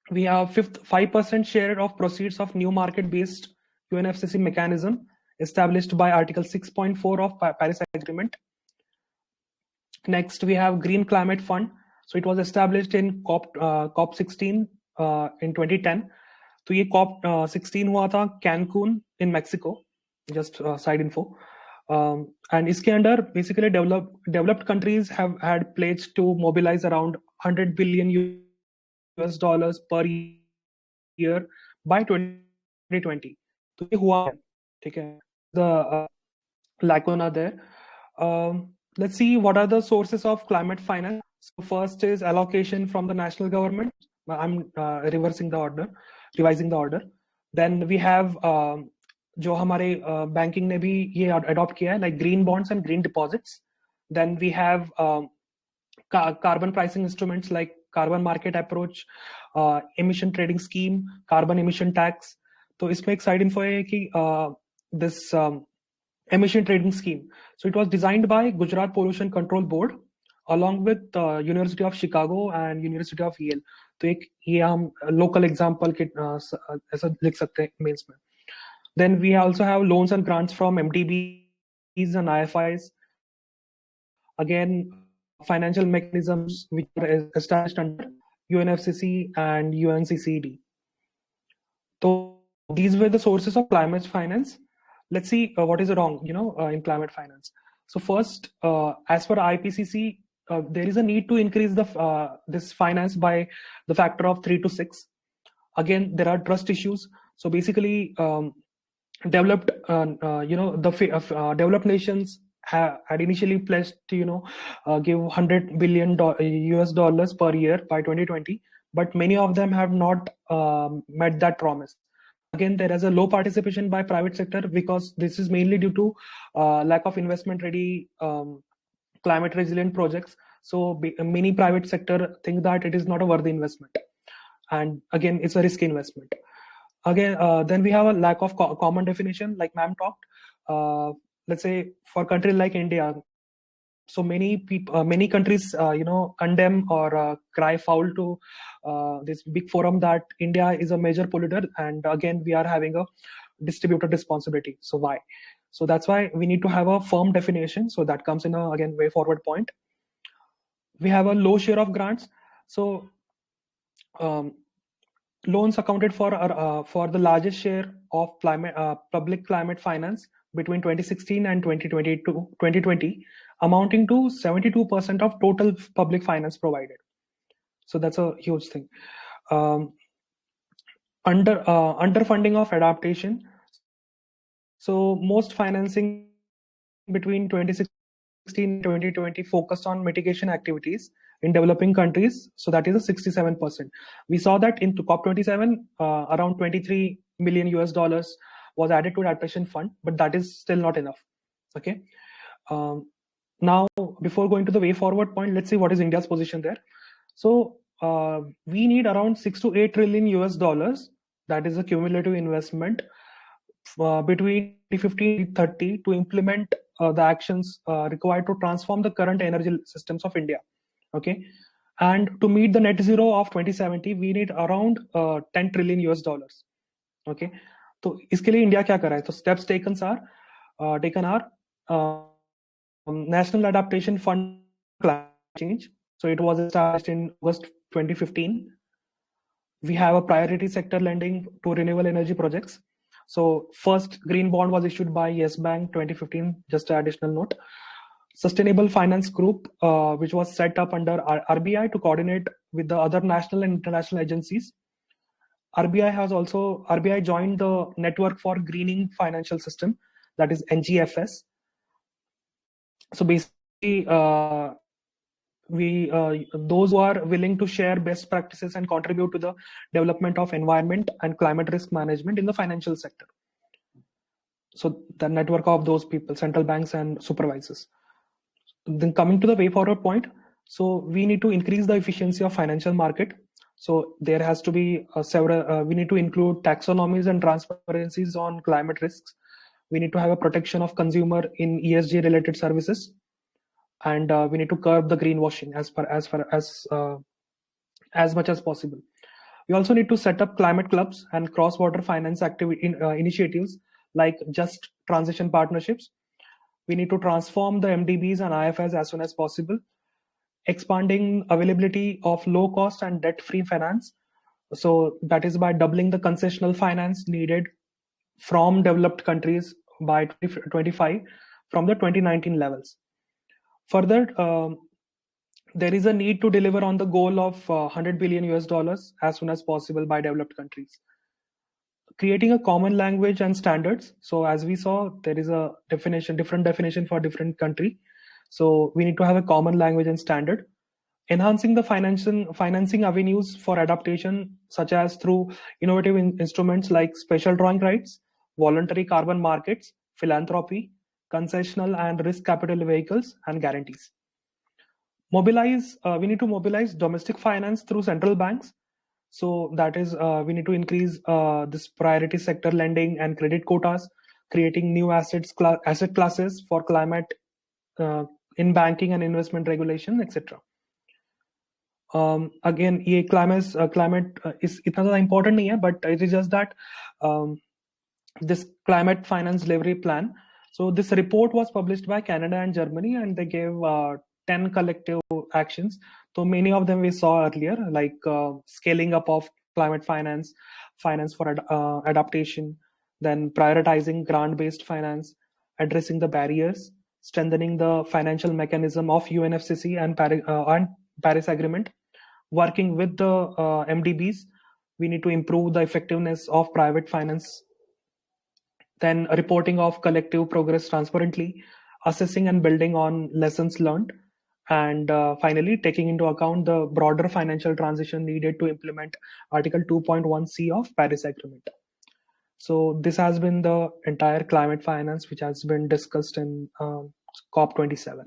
we have 5% share of proceeds of new market-based UNFCCC mechanism established by Article 6.4 of Paris Agreement. Next, we have Green Climate Fund. So it was established in COP 16 in 2010. तो ये COP 16 हुआ था कैनकून in Mexico. Just side info. And इसके अंदर basically developed countries have had pledged to mobilize around $100 billion per year by 2020. तो ये हुआ है, ठीक है. The lacuna there. Let's see what are the sources of climate finance. So first is allocation from the national government. I'm revising the order. Then we have जो हमारे banking ने भी ये adopt किया है, like green bonds and green deposits. Then we have carbon pricing instruments like carbon market approach, emission trading scheme, carbon emission tax. तो इसमें एक side info है कि this emission trading scheme. So it was designed by Gujarat Pollution Control Board along with University of Chicago and University of Yale. तो एक ये हम local example के ऐसा लिख सकते हैं मेंस में. Then we also have loans and grants from MDBs and IFIs. Again, financial mechanisms which are established under UNFCCC and UNCCD. So these were the sources of climate finance. Let's see what is wrong, in climate finance. So first, as per IPCC, there is a need to increase the this finance by the factor of 3 to 6. Again, there are trust issues. So basically, developed nations had initially pledged to give $100 billion US per year by 2020, but many of them have not met that promise. Again, there is a low participation by private sector because this is mainly due to lack of investment ready climate resilient projects. So many private sector think that it is not a worthy investment, and again it's a risky investment. Again, then we have a lack of common definition, like ma'am talked. Let's say for country like India, so many people, many countries, condemn or cry foul to this big forum that India is a major polluter, and again we are having a distributed responsibility. So why? So that's why we need to have a firm definition. So that comes in a again way forward point. We have a low share of grants. So loans accounted for the largest share of public climate finance between 2016 and 2020, amounting to 72% of total public finance provided. So that's a huge thing. Underfunding of adaptation. So most financing between 2016 and 2020 focused on mitigation activities in developing countries. So that is a 67%. We saw that in COP27, around $23 million US was added to adaptation fund, but that is still not enough. Okay. Now, before going to the way forward point, let's see what is India's position there. So we need around 6 to 8 trillion US dollars. That is a cumulative investment between 2015 and 2030 to implement the actions required to transform the current energy systems of India. Okay. And to meet the net zero of 2070, we need around 10 trillion US dollars. Okay. तो इसके लिए India क्या कर रहा है? तो steps taken are National Adaptation Fund Climate Change. So it was established in August 2015. We have a priority sector lending to renewable energy projects. So first green bond was issued by Yes Bank 2015. Just an additional note. Sustainable Finance Group, which was set up under RBI to coordinate with the other national and international agencies. RBI joined the Network for Greening Financial System, that is NGFS. So basically, those who are willing to share best practices and contribute to the development of environment and climate risk management in the financial sector. So the network of those people, central banks and supervisors. Then coming to the way forward point, so we need to increase the efficiency of financial market. So there has to be we need to include taxonomies and transparencies on climate risks. We need to have a protection of consumer in ESG related services, and we need to curb the greenwashing as much as possible. We also need to set up climate clubs and cross-border finance initiatives like Just Transition Partnerships. We need to transform the MDBs and IFS as soon as possible, expanding availability of low cost and debt free finance. So that is by doubling the concessional finance needed from developed countries by 2025 from the 2019 levels. Further, there is a need to deliver on the goal of $100 billion as soon as possible by developed countries. Creating a common language and standards. So as we saw, there is a different definition for different country. So we need to have a common language and standard. Enhancing the financing avenues for adaptation, such as through innovative instruments like special drawing rights, voluntary carbon markets, philanthropy, concessional and risk capital vehicles, and guarantees. We need to mobilize domestic finance through central banks. So that is, we need to increase this priority sector lending and credit quotas, creating new asset classes for climate in banking and investment regulation, etc. Again, ये climate is इतना ज़्यादा important नहीं है, but it is just that this climate finance delivery plan. So this report was published by Canada and Germany, and they gave 10 collective actions. So many of them we saw earlier, like scaling up of climate finance for adaptation, then prioritizing grant-based finance, addressing the barriers, strengthening the financial mechanism of UNFCCC and Paris Agreement, working with the MDBs. We need to improve the effectiveness of private finance, then reporting of collective progress transparently, assessing and building on lessons learned, and finally taking into account the broader financial transition needed to implement Article 2.1c of Paris Agreement. So this has been the entire climate finance which has been discussed in COP27.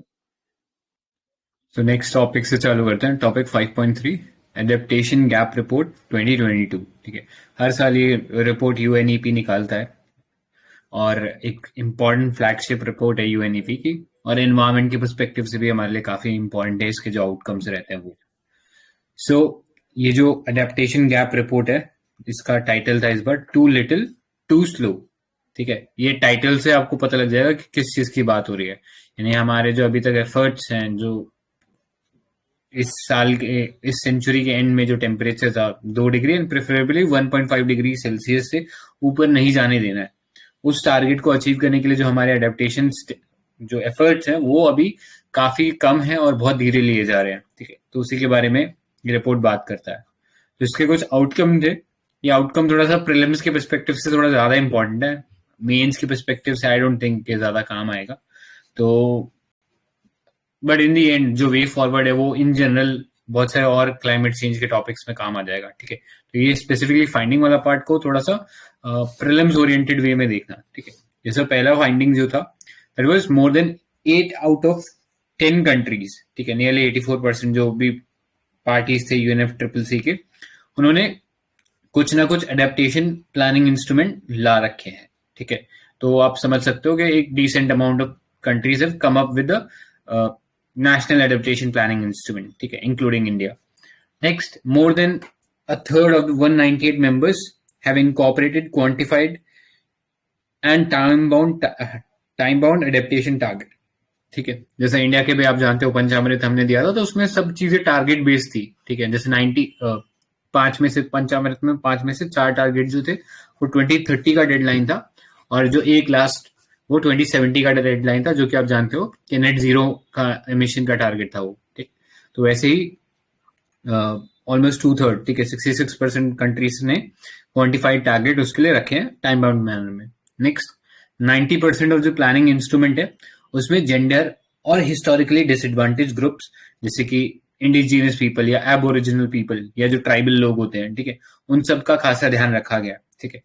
So next topic से चालू करते हैं. Topic 5.3 adaptation gap report 2022. ठीक है, हर साल ये report UNEP निकालता है और एक इम्पॉर्टेंट फ्लैगशिप रिपोर्ट है UNEP की, और एनवायरमेंट के पर्सपेक्टिव से भी हमारे लिए काफी इम्पोर्टेंट है इसके जो आउटकम्स रहते हैं वो. सो ये जो अडेप्टेशन गैप रिपोर्ट है, इसका टाइटल था इस बार टू लिटिल टू स्लो. ठीक है, ये टाइटल से आपको पता लग जाएगा कि किस चीज की बात हो रही है. यानी हमारे जो अभी तक एफर्ट्स हैं, जो इस साल के इस सेंचुरी के एंड में जो टेम्परेचर था 2 degree and preferably 1.5 degree Celsius से ऊपर नहीं जाने देना है, उस टारगेट को अचीव करने के लिए जो हमारे अडेप्टेशन जो एफर्ट्स हैं वो अभी काफी कम है और बहुत धीरे लिए जा रहे हैं. ठीक है, तो उसी के बारे में ये रिपोर्ट बात करता है. तो इसके कुछ आउटकम थे. ये आउटकम थोड़ा सा प्रीलिम्स के पर्सपेक्टिव से थोड़ा ज्यादा इंपॉर्टेंट है, मेंस के पर्सपेक्टिव से आई डोंट थिंक के ज्यादा काम आएगा. तो बट इन दी एंड जो वे फॉरवर्ड है वो इन जनरल बहुत सारे और क्लाइमेट चेंज के टॉपिक्स में काम आ जाएगा. ठीक है, तो ये स्पेसिफिकली फाइंडिंग वाला पार्ट को थोड़ा सा प्रीलिम्स ओरिएंटेड वे में देखना. ठीक है, जैसे पहला फाइंडिंग जो था that was more than 8 out of 10 countries. ठीक है, नियरली 84% जो भी पार्टीज थे UNFCCC के, उन्होंने कुछ ना कुछ एडेप्टेशन प्लानिंग इंस्ट्रूमेंट ला रखे हैं. ठीक है, तो आप समझ सकते हो कि एक decent amount of countries have come up with the national adaptation planning instrument. ठीक है, including India. Next, more than a third of the 198 members have incorporated quantified and time-bound adaptation target. ठीक है, जैसे इंडिया के भी आप जानते हो पंचामृत हमने दिया था, तो उसमें सब चीजें टारगेट बेस्ड थी. ठीक है, जैसे 5 में से पंचामृत में 5 में से 4 टारगेट जो थे वो 2030 का डेडलाइन था, और जो एक लास्ट वो 2070 का डेडलाइन था, जो कि आप जानते हो कि नेट जीरो का एमिशन का टारगेट था वो. ठीक, तो वैसे ही ऑलमोस्ट 2/3, ठीक है, 66% कंट्रीज ने क्वांटिफाइड टारगेट उसके लिए रखे हैं टाइम बाउंड मैनर में. नेक्स्ट, 90% ऑफ जो प्लानिंग इंस्ट्रूमेंट है उसमें जेंडर और हिस्टोरिकली डिसएडवांटेज ग्रुप्स जैसे कि इंडिजिनियस पीपल या एबोरिजिनल पीपल या जो ट्राइबल लोग होते हैं, ठीक है, उन सब का खासा ध्यान रखा गया. ठीक है,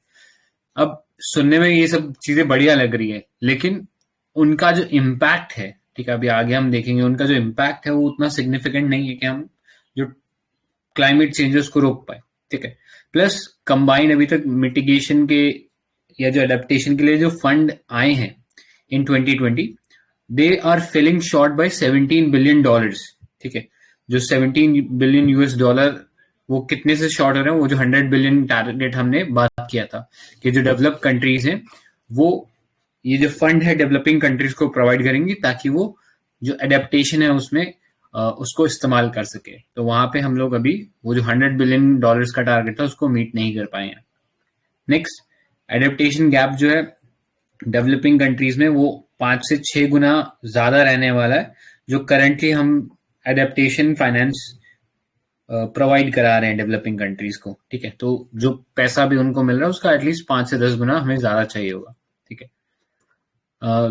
अब सुनने में ये सब चीजें बढ़िया लग रही है, लेकिन उनका जो इम्पैक्ट है, ठीक है, अभी आगे हम देखेंगे, उनका जो इम्पैक्ट है वो उतना सिग्निफिकेंट नहीं है कि हम जो क्लाइमेट चेंजेस को रोक पाए. ठीक है, प्लस कंबाइन अभी तक मिटिगेशन के या जो एडेप्टेशन के लिए जो फंड आए हैं in 2020, they are falling short by $17 billion. ठीक है, जो $17 बिलियन वो कितने से शॉर्ट हो रहे हैं? वो जो 100 बिलियन टारगेट हमने बात किया था कि जो डेवलप कंट्रीज हैं वो ये जो फंड है डेवलपिंग कंट्रीज को प्रोवाइड करेंगी ताकि वो जो एडेप्टेशन है उसमें उसको इस्तेमाल कर सके। तो वहां पे हम लोग अभी वो जो $100 बिलियन का टारगेट था उसको मीट नहीं कर पाए हैं। नेक्स्ट, एडेप्टेशन गैप जो है डेवलपिंग कंट्रीज में वो 5 से 6 गुना ज्यादा रहने वाला है जो करंटली हम एडेप्टेशन फाइनेंस प्रोवाइड करा रहे हैं डेवलपिंग कंट्रीज को। ठीक है, तो जो पैसा भी उनको मिल रहा है उसका एटलीस्ट 5 से 10 गुना हमें ज्यादा चाहिए होगा। ठीक है,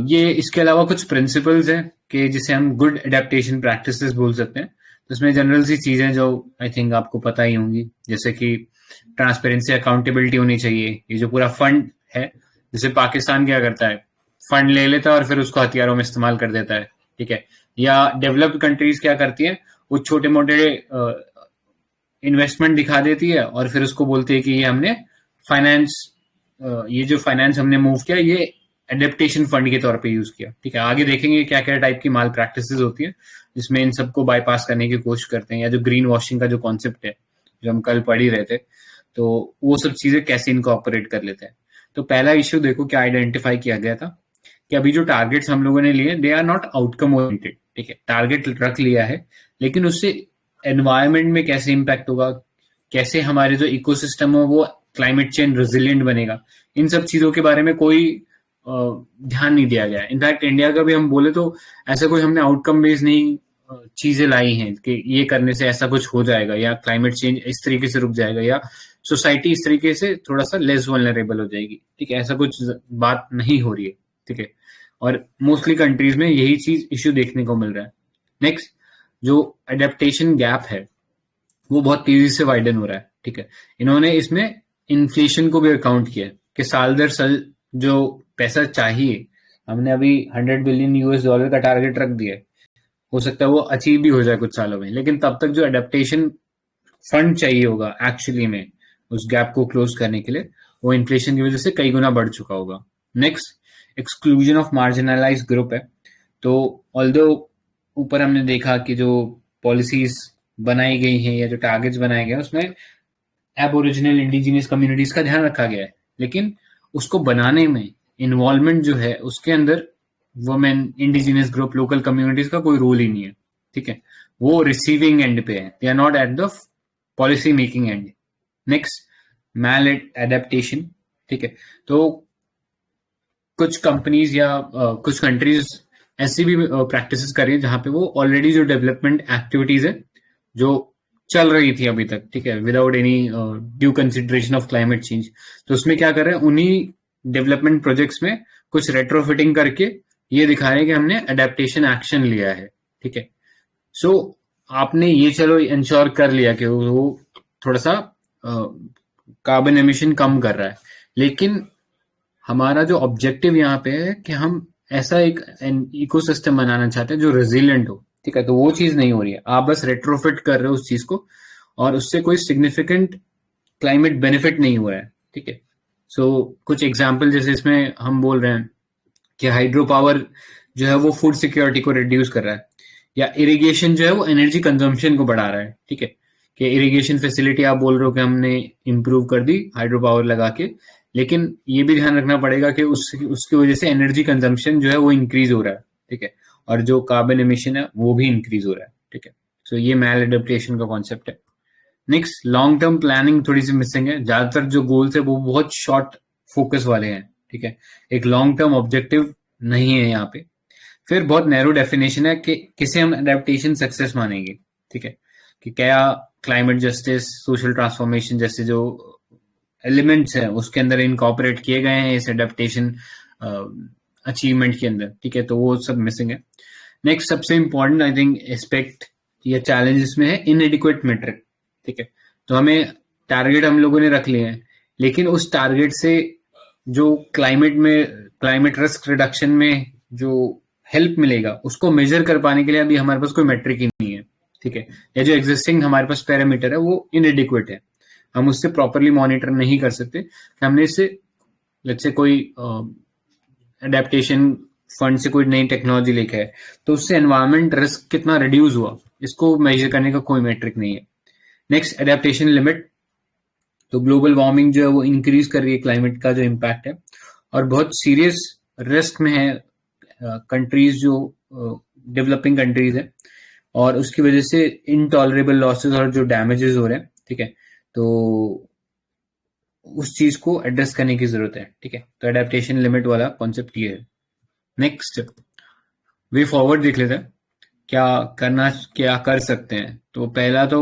ये इसके अलावा कुछ प्रिंसिपल्स हैं कि जिसे हम गुड एडेप्टेशन प्रैक्टिसेस बोल सकते हैं। तो इसमें जनरल सी चीजें जो आई थिंक आपको पता ही होंगी, जैसे कि ट्रांसपेरेंसी, अकाउंटेबिलिटी होनी चाहिए। ये जो पूरा फंड है, जैसे पाकिस्तान क्या करता है, फंड ले लेता है और फिर उसको हथियारों में इस्तेमाल कर देता है। ठीक है, या डेवलप्ड कंट्रीज क्या करती है, वो छोटे मोटे इन्वेस्टमेंट दिखा देती है और फिर उसको बोलती है कि ये हमने फाइनेंस, ये जो फाइनेंस हमने मूव किया ये एडेप्टेशन फंड के तौर पे यूज किया। ठीक है, आगे देखेंगे क्या क्या टाइप की माल प्रैक्टिसेस होती है जिसमें इन सबको बाईपास करने की कोशिश करते हैं, या जो ग्रीन वॉशिंग का जो कॉन्सेप्ट है जो हम कल पढ़ ही रहे थे, तो वो सब चीजें कैसे इनको ऑपरेट कर लेते हैं। तो पहला इश्यू देखो क्या आइडेंटिफाई किया गया था कि अभी जो टारगेट्स हम लोगों ने लिए they are not outcome oriented. ठीक है, टारगेट रख लिया है लेकिन उससे एनवायरमेंट में कैसे इम्पैक्ट होगा, कैसे हमारे जो इकोसिस्टम हो वो क्लाइमेट चेंज रेजिलिएंट बनेगा, इन सब चीजों के बारे में कोई ध्यान नहीं दिया गया है। इनफैक्ट इंडिया का भी हम बोले तो ऐसा कोई हमने आउटकम बेस्ड नहीं चीजें लाई हैं कि ये करने से ऐसा कुछ हो जाएगा या क्लाइमेट चेंज इस तरीके से रुक जाएगा या सोसाइटी इस तरीके से थोड़ा सा लेस वल्नरेबल हो जाएगी। ठीक है, ऐसा कुछ बात नहीं हो रही है। ठीक है, और मोस्टली कंट्रीज में यही चीज इश्यू देखने को मिल रहा है। नेक्स्ट, जो एडेप्टेशन गैप है वो बहुत तेजी से वाइडन हो रहा है। ठीक है, इन्होंने इसमें इन्फ्लेशन को भी अकाउंट किया कि साल दर साल जो पैसा चाहिए, हमने अभी $100 बिलियन का टारगेट रख दिया है, हो सकता है वो अचीव भी हो जाए कुछ सालों में, लेकिन तब तक जो एडेप्टेशन फंड चाहिए होगा एक्चुअली में उस गैप को क्लोज करने के लिए, वो इन्फ्लेशन की वजह से कई गुना बढ़ चुका होगा। Next, exclusion of marginalised group है। तो ऑल्दो ऊपर हमने देखा कि जो पॉलिसीज बनाई गई हैं या जो टारगेट्स बनाए गए हैं उसमें एबोरिजिनल इंडिजिनियस कम्युनिटीज का ध्यान रखा गया है, लेकिन उसको बनाने में इन्वॉल्वमेंट जो है उसके अंदर women, indigenous group, local communities का कोई रोल ही नहीं है। ठीक है, वो रिसीविंग एंड पे है, they are not at the policy making end. Next, maladaptation. ठीक है, तो कुछ कंपनीज या कुछ कंट्रीज ऐसी भी प्रैक्टिसेस कर रही है जहां पे वो ऑलरेडी जो डेवलपमेंट एक्टिविटीज है जो चल रही थी अभी तक, ठीक है, without any due consideration of climate change, तो उसमें क्या कर रहे हैं, उन्हीं डेवलपमेंट प्रोजेक्ट्स में कुछ रेट्रोफिटिंग करके ये दिखा रहे हैं कि हमने अडेप्टेशन एक्शन लिया है। ठीक है, सो आपने ये चलो इंश्योर कर लिया कि वो थोड़ा सा कार्बन एमिशन कम कर रहा है, लेकिन हमारा जो ऑब्जेक्टिव यहाँ पे है कि हम ऐसा एक इकोसिस्टम बनाना चाहते हैं जो रेजिलिएंट हो। ठीक है, तो वो चीज नहीं हो रही है, आप बस रेट्रोफिट कर रहे हो उस चीज को और उससे कोई सिग्निफिकेंट क्लाइमेट बेनिफिट नहीं हुआ है। ठीक है, सो कुछ एग्जांपल जैसे इसमें हम बोल रहे हैं कि हाइड्रो पावर जो है वो फूड सिक्योरिटी को रिड्यूस कर रहा है, या इरिगेशन जो है वो एनर्जी कंजम्पशन को बढ़ा रहा है। ठीक है, कि इरिगेशन फैसिलिटी आप बोल रहे हो कि हमने इम्प्रूव कर दी हाइड्रो पावर लगा के, लेकिन ये भी ध्यान रखना पड़ेगा कि उसकी वजह से एनर्जी कंजम्पशन जो है वो इंक्रीज हो रहा है। ठीक है, और जो कार्बन एमिशन है वो भी इंक्रीज हो रहा है। ठीक है, सो ये मैल एडेप्टेशन का कॉन्सेप्ट है। नेक्स्ट, लॉन्ग टर्म प्लानिंग थोड़ी सी मिसिंग है, ज्यादातर जो गोल्स है वो बहुत शॉर्ट फोकस वाले हैं। ठीक है, एक लॉन्ग टर्म ऑब्जेक्टिव नहीं है यहाँ पे। फिर बहुत नैरो डेफिनेशन है कि किसे हम एडेप्टेशन सक्सेस मानेंगे। ठीक है, कि क्या क्लाइमेट जस्टिस, सोशल ट्रांसफॉर्मेशन जैसे जो एलिमेंट्स हैं उसके अंदर इनकॉर्पोरेट किए गए हैं इस एडेप्टेशन अचीवमेंट के अंदर। ठीक है, तो वो सब मिसिंग है। नेक्स्ट, सबसे इंपॉर्टेंट आई थिंक एस्पेक्ट या चैलेंजेस में है इनएडिक्वेट मेट्रिक। ठीक है, तो हमें टारगेट हम लोगों ने रख लिए हैं, लेकिन उस टारगेट से जो क्लाइमेट रिस्क रिडक्शन में जो हेल्प मिलेगा उसको मेजर कर पाने के लिए अभी हमारे पास कोई मेट्रिक ही नहीं है। ठीक है, या जो एग्जिस्टिंग हमारे पास पैरामीटर है वो इनएडिक्वेट है, हम उससे प्रॉपरली मॉनिटर नहीं कर सकते। हमने इससे लेट्स से कोई एडेप्टेशन फंड से कोई नई टेक्नोलॉजी लेके है तो उससे एनवायरमेंट रिस्क कितना रिड्यूस हुआ इसको मेजर करने का कोई मेट्रिक नहीं है। Next, adaptation limit. तो ग्लोबल वार्मिंग जो है वो इंक्रीज कर रही है क्लाइमेट का जो इम्पैक्ट है, और बहुत सीरियस रिस्क में है कंट्रीज जो डेवलपिंग कंट्रीज है, और उसकी वजह से इनटॉलरेबल लॉसेस और जो डैमेजेस हो रहे हैं, ठीक है, तो उस चीज को एड्रेस करने की जरूरत है, ठीक है। तो एडेप्टेशन लिमिट वाला कॉन्सेप्ट ये है। नेक्स्ट वे फॉरवर्ड देख लेते हैं, क्या कर सकते हैं। तो पहला तो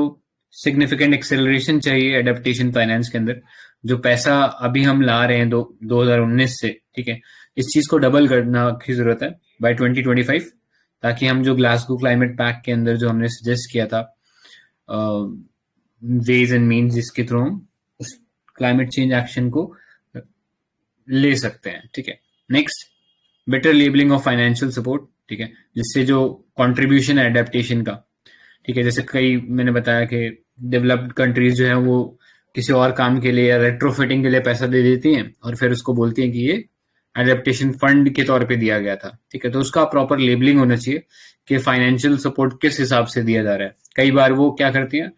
सिग्निफिकेंट एक्सेलरेशन चाहिए एडेप्टेशन फाइनेंस के अंदर। जो पैसा अभी हम ला रहे हैं 2019 से, ठीक है, इस चीज को डबल करना की जरूरत है बाय 2025, ताकि हम जो ग्लासगो क्लाइमेट पैक्ट के अंदर जो हमने सजेस्ट किया था वेज एंड मीन्स, जिसके थ्रू हम उस क्लाइमेट चेंज एक्शन को ले सकते हैं, ठीक है। Next better labelling of financial support, ठीक है, जिससे जो कंट्रीब्यूशन है एडेप्टेशन का, ठीक है, जैसे कई मैंने बताया कि डेवलप्ड कंट्रीज जो है वो किसी और काम के लिए या रेट्रोफिटिंग के लिए पैसा दे देती हैं और फिर उसको बोलती हैं कि ये एडेप्टेशन फंड के तौर पे दिया गया था, ठीक है। तो उसका प्रॉपर लेबलिंग होना चाहिए कि फाइनेंशियल सपोर्ट किस हिसाब से दिया जा रहा है। कई बार वो क्या करती हैं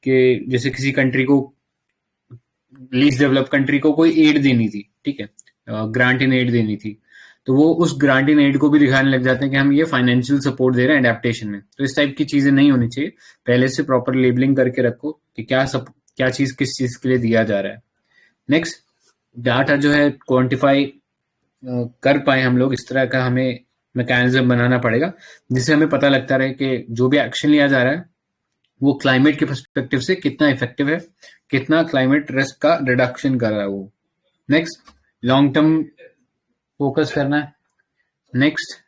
कि जैसे किसी कंट्री को, लीस्ट डेवलप कंट्री को कोई एड देनी थी, ठीक है, ग्रांट इन एड देनी थी, तो वो उस ग्रांट इन एड को भी दिखाने लग जाते हैं कि हम ये फाइनेंशियल सपोर्ट दे रहे हैं एडेप्टेशन में। तो इस टाइप की चीजें नहीं होनी चाहिए। पहले से प्रॉपर लेबलिंग करके रखो कि क्या चीज किस चीज के लिए दिया जा रहा है। नेक्स्ट डाटा जो है क्वांटिफाई कर पाए हम लोग, इस तरह का हमें मैकेनिज्म बनाना पड़ेगा जिससे हमें पता लगता रहे कि जो भी एक्शन लिया जा रहा है वो क्लाइमेट के पर्सपेक्टिव से कितना इफेक्टिव है, कितना क्लाइमेट रिस्क का रिडक्शन कर रहा है वो। नेक्स्ट लॉन्ग टर्म फोकस करना है। Next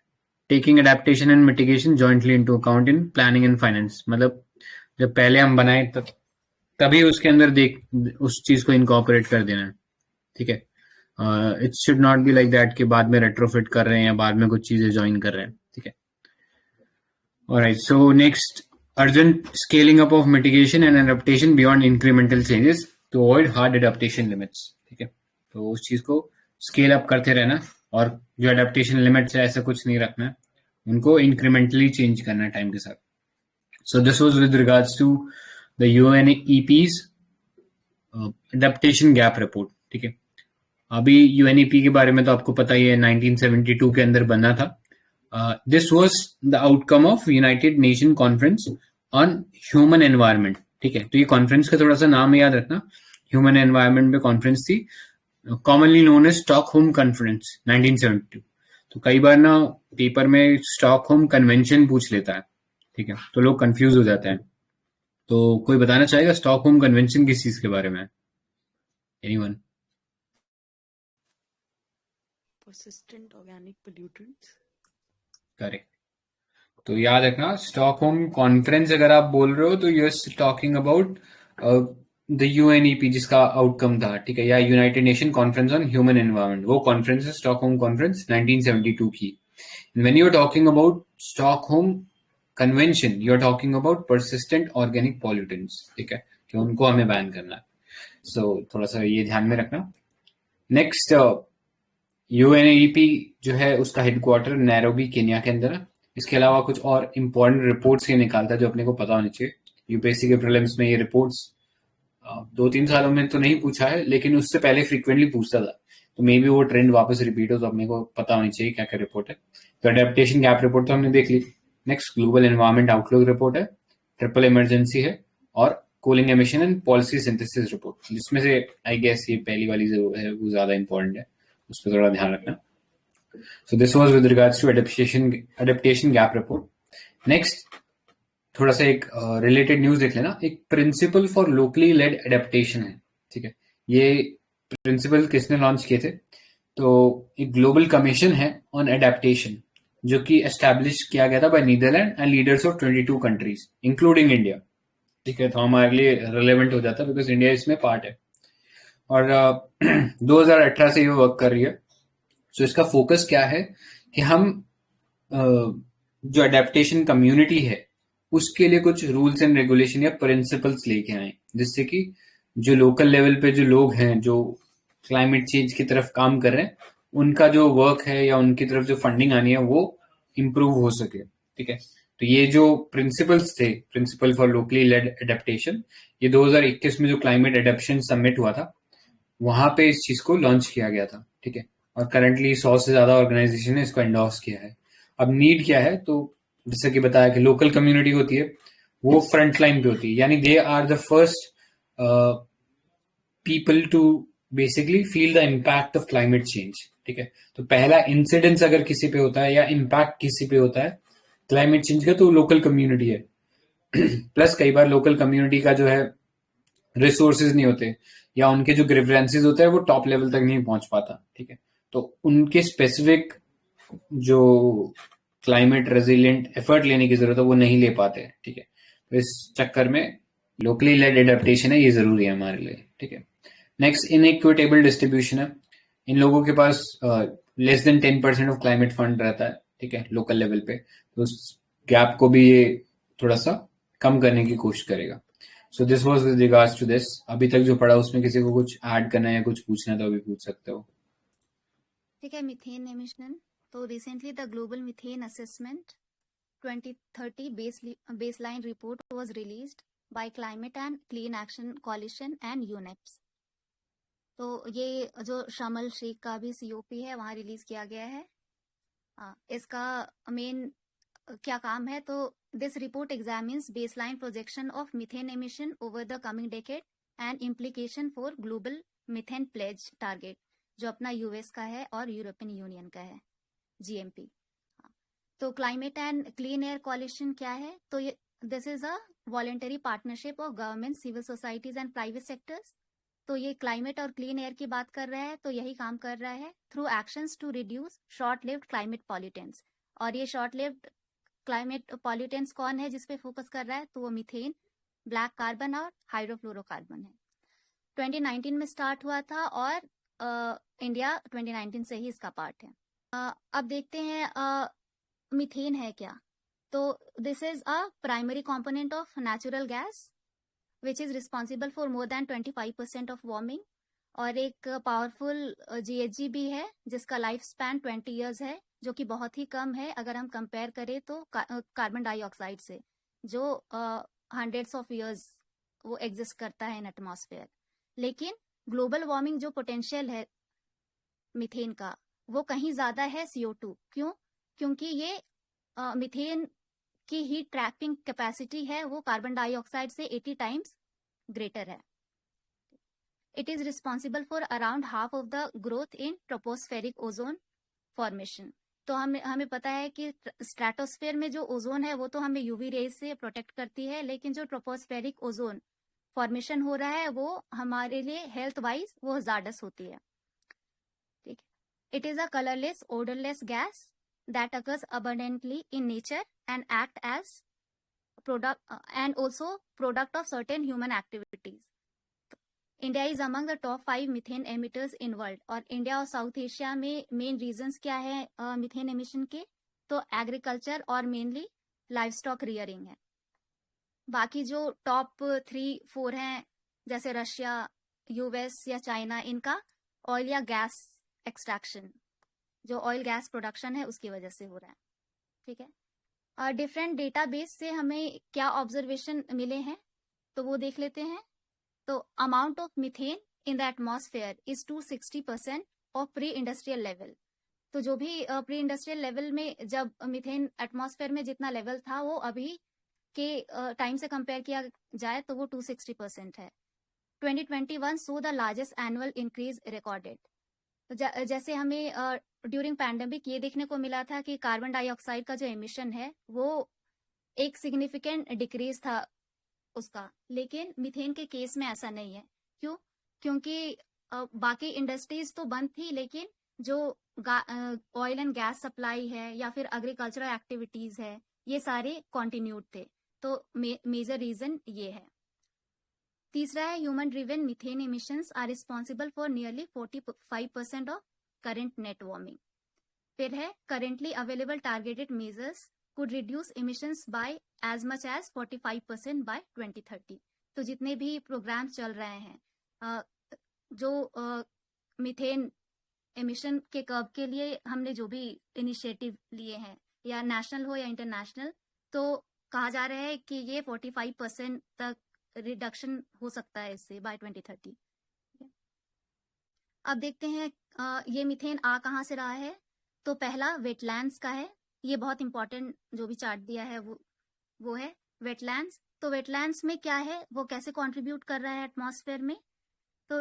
taking adaptation and mitigation jointly into account in planning and finance, मतलब जब पहले हम बनाए तभी उसके अंदर उस चीज को इनकॉर्पोरेट कर देना है, ठीक है। It should not be like that कि बाद में रेट्रोफिट कर रहे हैं या बाद में कुछ चीजें ज्वाइन कर रहे हैं, ठीक है। Alright, so next urgent scaling up of mitigation and adaptation beyond incremental changes to avoid hard adaptation limits, ठीक है। तो उस चीज को स्केल अप करते रहना और जो एडेप्टेशन लिमिट्स है ऐसा कुछ नहीं रखना, उनको इंक्रीमेंटली चेंज करना है टाइम के साथ। So this was with regards to the UNEP's adaptation gap report, ठीक है। अभी यूएनईपी के बारे में तो आपको पता ही है, 1972 के अंदर बना था। This was the outcome of United Nation conference on human environment, ठीक है। तो ये कॉन्फ्रेंस का थोड़ा सा नाम याद रखना, ह्यूमन एनवायरनमेंट पे कॉन्फ्रेंस थी, commonly known as Stockholm conference 1972। तो कई बार ना पेपर में स्टॉकहोम कन्वेंशन पूछ लेता है, ठीक है, तो लोग कंफ्यूज हो जाते हैं। तो कोई बताना चाहेगा स्टॉकहोम कन्वेंशन किस चीज के बारे में? Anyone? persistent organic pollutants. Correct. तो याद रखना स्टॉकहोम कॉन्फ्रेंस अगर आप बोल रहे हो तो you are talking about the UNEP जिसका आउटकम था, ठीक है, या United Nation conference on human environment, वो कॉन्फ्रेंस है स्टॉकहोम कॉन्फ्रेंस 1972 की। When you are talking about Stockholm convention you are talking about persistent organic pollutants, ठीक है, कि उनको हमें बैन करना है। सो थोड़ा सा ये ध्यान में रखना। नेक्स्ट यूएनईपी जो है उसका हेडक्वार्टर नैरोबी केन्या के अंदर है। इसके अलावा कुछ और इम्पोर्टेंट रिपोर्ट्स ये निकालता है जो अपने को पता होनी चाहिए। यूपीएससी के प्रीलिम्स में ये रिपोर्ट्स 2-3 सालों में तो नहीं पूछा है, लेकिन उससे पहले फ्रीक्वेंटली पूछता था, तो मे बी वो ट्रेंड वापस रिपीट हो, तो अपने को पता होनी चाहिए क्या क्या रिपोर्ट है। तो एडेप्टेशन गैप रिपोर्ट तो हमने देख ली। Next global environment outlook report है, ट्रिपल इमरजेंसी है, और cooling emission and policy synthesis report, जिसमें से आई गेस ये पहली वाली जो है वो ज्यादा इंपॉर्टेंट है, उस पर थोड़ा ध्यान रखना। So this was with regards to adaptation gap report. Next थोड़ा सा एक रिलेटेड न्यूज देख लेना। एक principle for locally led adaptation है, ठीक है। ये प्रिंसिपल किसने लॉन्च किए थे? तो एक ग्लोबल कमीशन है ऑन एडेप्टेशन जो कि एस्टैब्लिश किया गया था by Netherland and leaders of 22 countries including India, ठीक है। तो हमारे लिए रिलेवेंट हो जाता है बिकॉज इंडिया इसमें पार्ट है, और 2018 से ये वर्क कर रही है। सो इसका फोकस क्या है कि हम जो एडेप्टेशन कम्युनिटी है उसके लिए कुछ रूल्स एंड रेगुलेशन या प्रिंसिपल्स लेके आए, जिससे कि जो लोकल लेवल पे जो लोग हैं जो क्लाइमेट चेंज की तरफ काम कर रहे हैं उनका जो वर्क है या उनकी तरफ जो फंडिंग आनी है वो इम्प्रूव हो सके, ठीक है। तो ये जो प्रिंसिपल्स थे, principle for locally led adaptation, ये 2021 में जो क्लाइमेट एडेप्शन समिट हुआ था वहां पे इस चीज को लॉन्च किया गया था, ठीक है। और करंटली 100 से ज्यादा ऑर्गेनाइजेशन ने इसको एंडोर्स किया है। अब नीड क्या है, तो जैसे कि बताया कि लोकल कम्युनिटी होती है, वो फ्रंट लाइन पे होती है, यानी they are the first people to basically feel the impact of climate change. ठीक है, तो पहला इंसिडेंस अगर किसी पे होता है या इम्पैक्ट किसी पे होता है क्लाइमेट चेंज का, तो लोकल कम्युनिटी है। प्लस कई बार लोकल कम्युनिटी का जो है रिसोर्सेज नहीं होते, या उनके जो ग्रीवेंसेस होते हैं वो टॉप लेवल तक नहीं पहुंच पाता। ठीक है, तो उनके स्पेसिफिक जो क्लाइमेट रेजिलिएंट एफर्ट लेने की जरूरत है वो नहीं ले पाते हैं। ठीक है, तो इस चक्कर में लोकली लेड एडेप्टेशन है, ये जरूरी है हमारे लिए। ठीक है, नेक्स्ट इनइक्विटेबल डिस्ट्रीब्यूशन है। इन लोगों के पास less than 10% of climate fund रहता है। ठीक है, लोकल लेवल पे, तो उस गैप को भी ये थोड़ा सा कम करने की कोशिश करेगा। So this was with regards to this. अभी तक जो पढ़ा उसमें किसी को कुछ ऐड करना है या कुछ पूछना है तो अभी पूछ सकते हो। ठीक है, मीथेन एमिशन। तो recently the global methane assessment 2030 baseline report was released by Climate and Clean Action Coalition and UNEPs। तो ये जो शामल शेख का भी COP है वहाँ रिलीज किया गया है। इसका मेन क्या काम है, तो this report examines baseline projection of methane emission over the coming decade and implication for global methane pledge target, जो अपना US का है और यूरोपियन यूनियन का है, GMP। तो climate and clean air coalition क्या है, तो ये this is a voluntary partnership of government, civil societies and private sectors. तो ये क्लाइमेट और क्लीन एयर की बात कर रहा है, तो यही काम कर रहा है through actions to reduce short lived climate pollutants. और ये शॉर्ट लिव्ड क्लाइमेट पॉल्यूटेंट्स कौन है जिसपे फोकस कर रहा है, तो वो मीथेन, ब्लैक कार्बन और हाइड्रोफ्लोरोकार्बन है। 2019 में स्टार्ट हुआ था और इंडिया 2019 से ही इसका पार्ट है। अब देखते हैं मीथेन है क्या। तो this is a primary component of natural gas which is responsible for more than 25% of warming, और एक पावरफुल GHG भी है जिसका लाइफ स्पैन 20 ईयर्स है, जो कि बहुत ही कम है अगर हम कंपेयर करें तो कार्बन डाइऑक्साइड से, जो हंड्रेड्स ऑफ ईयर्स वो एग्जिस्ट करता है इन एटमॉस्फेयर। लेकिन ग्लोबल वार्मिंग जो पोटेंशियल है मीथेन का, वो कहीं ज्यादा है CO2। क्यों? क्योंकि ये मीथेन की हीट ट्रैपिंग कैपेसिटी है वो कार्बन डाइऑक्साइड से 80 टाइम्स ग्रेटर है। It is responsible for around half of the growth in tropospheric ozone formation. तो हमें पता है कि स्ट्रेटोस्फेयर में जो ओजोन है वो तो हमें UV रेज से प्रोटेक्ट करती है, लेकिन जो ट्रोपोस्फेरिक ओजोन फॉर्मेशन हो रहा है वो हमारे लिए हेल्थ वाइज वो हजार्डस होती है। ठीक है, it is a colourless odorless gas that occurs abundantly in nature and act as and also product of certain human activities। India is among the top 5 methane emitters in world। और India और south Asia में main reasons क्या है methane emission के, तो agriculture और mainly live stock rearing है। बाकी जो टॉप 3-4 हैं जैसे रशिया, US या चाइना, इनका ऑयल या गैस एक्सट्रैक्शन, जो ऑयल गैस प्रोडक्शन है उसकी वजह से हो रहा है। ठीक है, डिफरेंट डेटाबेस से हमें क्या ऑब्जर्वेशन मिले हैं तो वो देख लेते हैं। तो amount of methane in the atmosphere is 260% of pre industrial level. तो जो भी प्री इंडस्ट्रियल लेवल में जब मीथेन एटमॉस्फेयर में जितना लेवल था वो अभी के टाइम से कंपेयर किया जाए तो वो 260% है। 2021 so the largest annual increase recorded. जैसे हमें ड्यूरिंग पैंडेमिक ये देखने को मिला था कि कार्बन डाइऑक्साइड का जो एमिशन है वो एक सिग्निफिकेंट डिक्रीज था उसका, लेकिन मीथेन के केस में ऐसा नहीं है। क्यों? क्योंकि बाकी इंडस्ट्रीज तो बंद थी, लेकिन जो ऑयल एंड गैस सप्लाई है या फिर एग्रीकल्चरल एक्टिविटीज है ये सारे कॉन्टिन्यूड थे। तो मेजर रीजन ये है। तीसरा है human driven methane emissions are responsible for nearly 45% of current net warming. फिर है currently available targeted measures could reduce emissions by as much as 45% by 2030। तो जितने भी प्रोग्राम्स चल रहे हैं जो मीथेन एमिशन के कर्व के लिए हमने जो भी इनिशिएटिव लिए हैं, या नेशनल हो या इंटरनेशनल, तो कहा जा रहा है कि ये 45% तक रिडक्शन हो सकता है इससे बाय 2030। अब देखते हैं ये मीथेन आ कहाँ से रहा है। तो पहला वेटलैंड्स का है। ये बहुत इंपॉर्टेंट जो भी चार्ट दिया है वो है वेटलैंड्स। तो वेटलैंड्स में क्या है, वो कैसे कंट्रीब्यूट कर रहा है एटमॉस्फेयर में। तो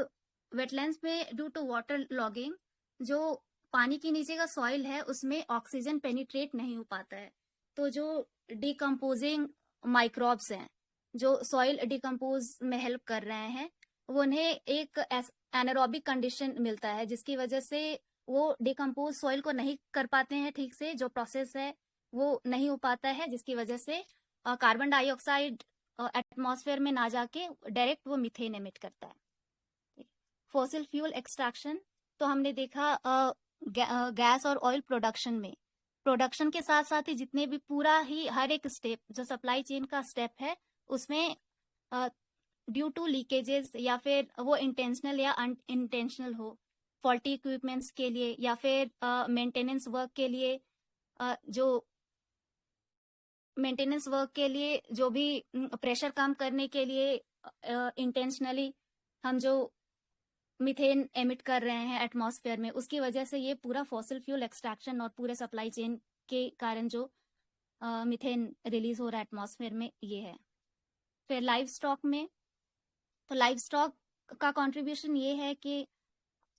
वेटलैंड्स में ड्यू टू वाटर लॉगिंग, जो पानी के नीचे का सॉइल है उसमें ऑक्सीजन पेनिट्रेट नहीं हो पाता है। तो जो डिकम्पोजिंग माइक्रोब्स हैं जो सॉइल डिकम्पोज में हेल्प कर रहे हैं, वो उन्हें एक एनारोबिक कंडीशन मिलता है जिसकी वजह से वो डिकम्पोज सॉइल को नहीं कर पाते हैं ठीक से, जो प्रोसेस है वो नहीं हो पाता है, जिसकी वजह से कार्बन डाइऑक्साइड एटमॉस्फेयर में ना जाके डायरेक्ट वो मीथेन एमिट करता है। फॉसिल फ्यूल एक्सट्रैक्शन, तो हमने देखा गैस और ऑयल प्रोडक्शन के साथ साथ ही जितने भी पूरा ही हर एक स्टेप जो सप्लाई चेन का स्टेप है उसमें ड्यू टू लीकेजेस या फिर वो इंटेंशनल या अनइंटेंशनल हो, फॉल्टी इक्विपमेंट्स के लिए या फिर मेंटेनेंस वर्क के लिए जो भी प्रेशर कम करने के लिए इंटेंशनली हम जो मीथेन एमिट कर रहे हैं एटमॉस्फेयर में, उसकी वजह से ये पूरा फॉसिल फ्यूल एक्सट्रैक्शन और पूरे सप्लाई चेन के कारण जो मीथेन रिलीज हो रहा है एटमॉस्फेयर में, ये है। फिर लाइव स्टॉक में, तो लाइव स्टॉक का कंट्रीब्यूशन ये है कि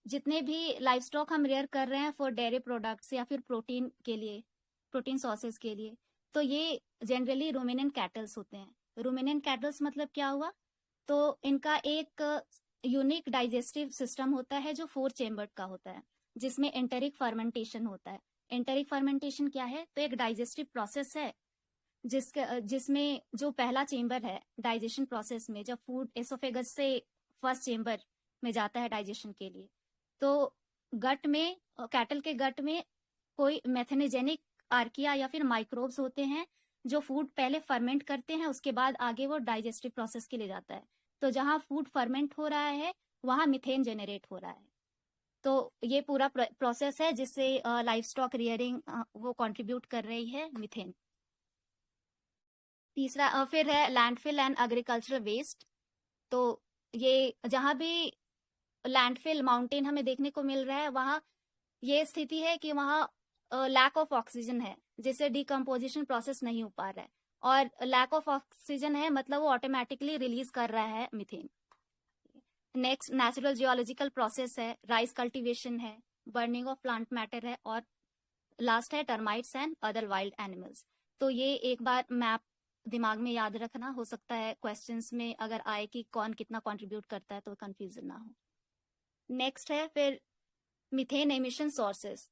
जितने भी लाइव स्टॉक हम रेयर कर रहे हैं फॉर डेयरी प्रोडक्ट्स या फिर प्रोटीन सोर्सेज के लिए, तो ये जनरली रूमिनेंट कैटल्स होते हैं। रूमिनेंट कैटल्स मतलब क्या हुआ, तो इनका एक यूनिक डाइजेस्टिव सिस्टम होता है जो 4 चेम्बर्ड का होता है, जिसमें एंटेरिक फर्मेंटेशन होता है। एंटेरिक फर्मेंटेशन क्या है, तो एक डाइजेस्टिव प्रोसेस है जिसमें जो पहला चेम्बर है डाइजेशन प्रोसेस में, जब फूड एसोफेगस से फर्स्ट चेम्बर में जाता है डाइजेशन के लिए, तो गट में, कैटल के गट में कोई मेथेनोजेनिक आर्किया या फिर माइक्रोब्स होते हैं जो फूड पहले फर्मेंट करते हैं, उसके बाद आगे वो डाइजेस्टिव प्रोसेस के लिए जाता है। तो जहां फूड फर्मेंट हो रहा है वहां मीथेन जनरेट हो रहा है। तो ये पूरा प्रोसेस है जिससे लाइव स्टॉक रियरिंग वो कंट्रीब्यूट कर रही है मीथेन। तीसरा फिर है लैंडफिल एंड एग्रीकल्चरल वेस्ट। तो ये जहां भी लैंडफिल माउंटेन हमें देखने को मिल रहा है वहां ये स्थिति है कि वहां लैक ऑफ ऑक्सीजन है, जिससे डिकम्पोजिशन प्रोसेस नहीं हो पा रहा है, और लैक ऑफ ऑक्सीजन है मतलब वो ऑटोमेटिकली रिलीज कर रहा है methane. Next natural geological process है, राइस कल्टीवेशन है, बर्निंग ऑफ प्लांट मैटर है, और लास्ट है termites and other wild animals. तो ये एक बार मैप दिमाग में याद रखना, हो सकता है क्वेश्चंस में अगर आए कि कौन कितना कंट्रीब्यूट करता है तो कंफ्यूजन ना हो। नेक्स्ट है फिर मीथेन एमिशन सोर्सेस।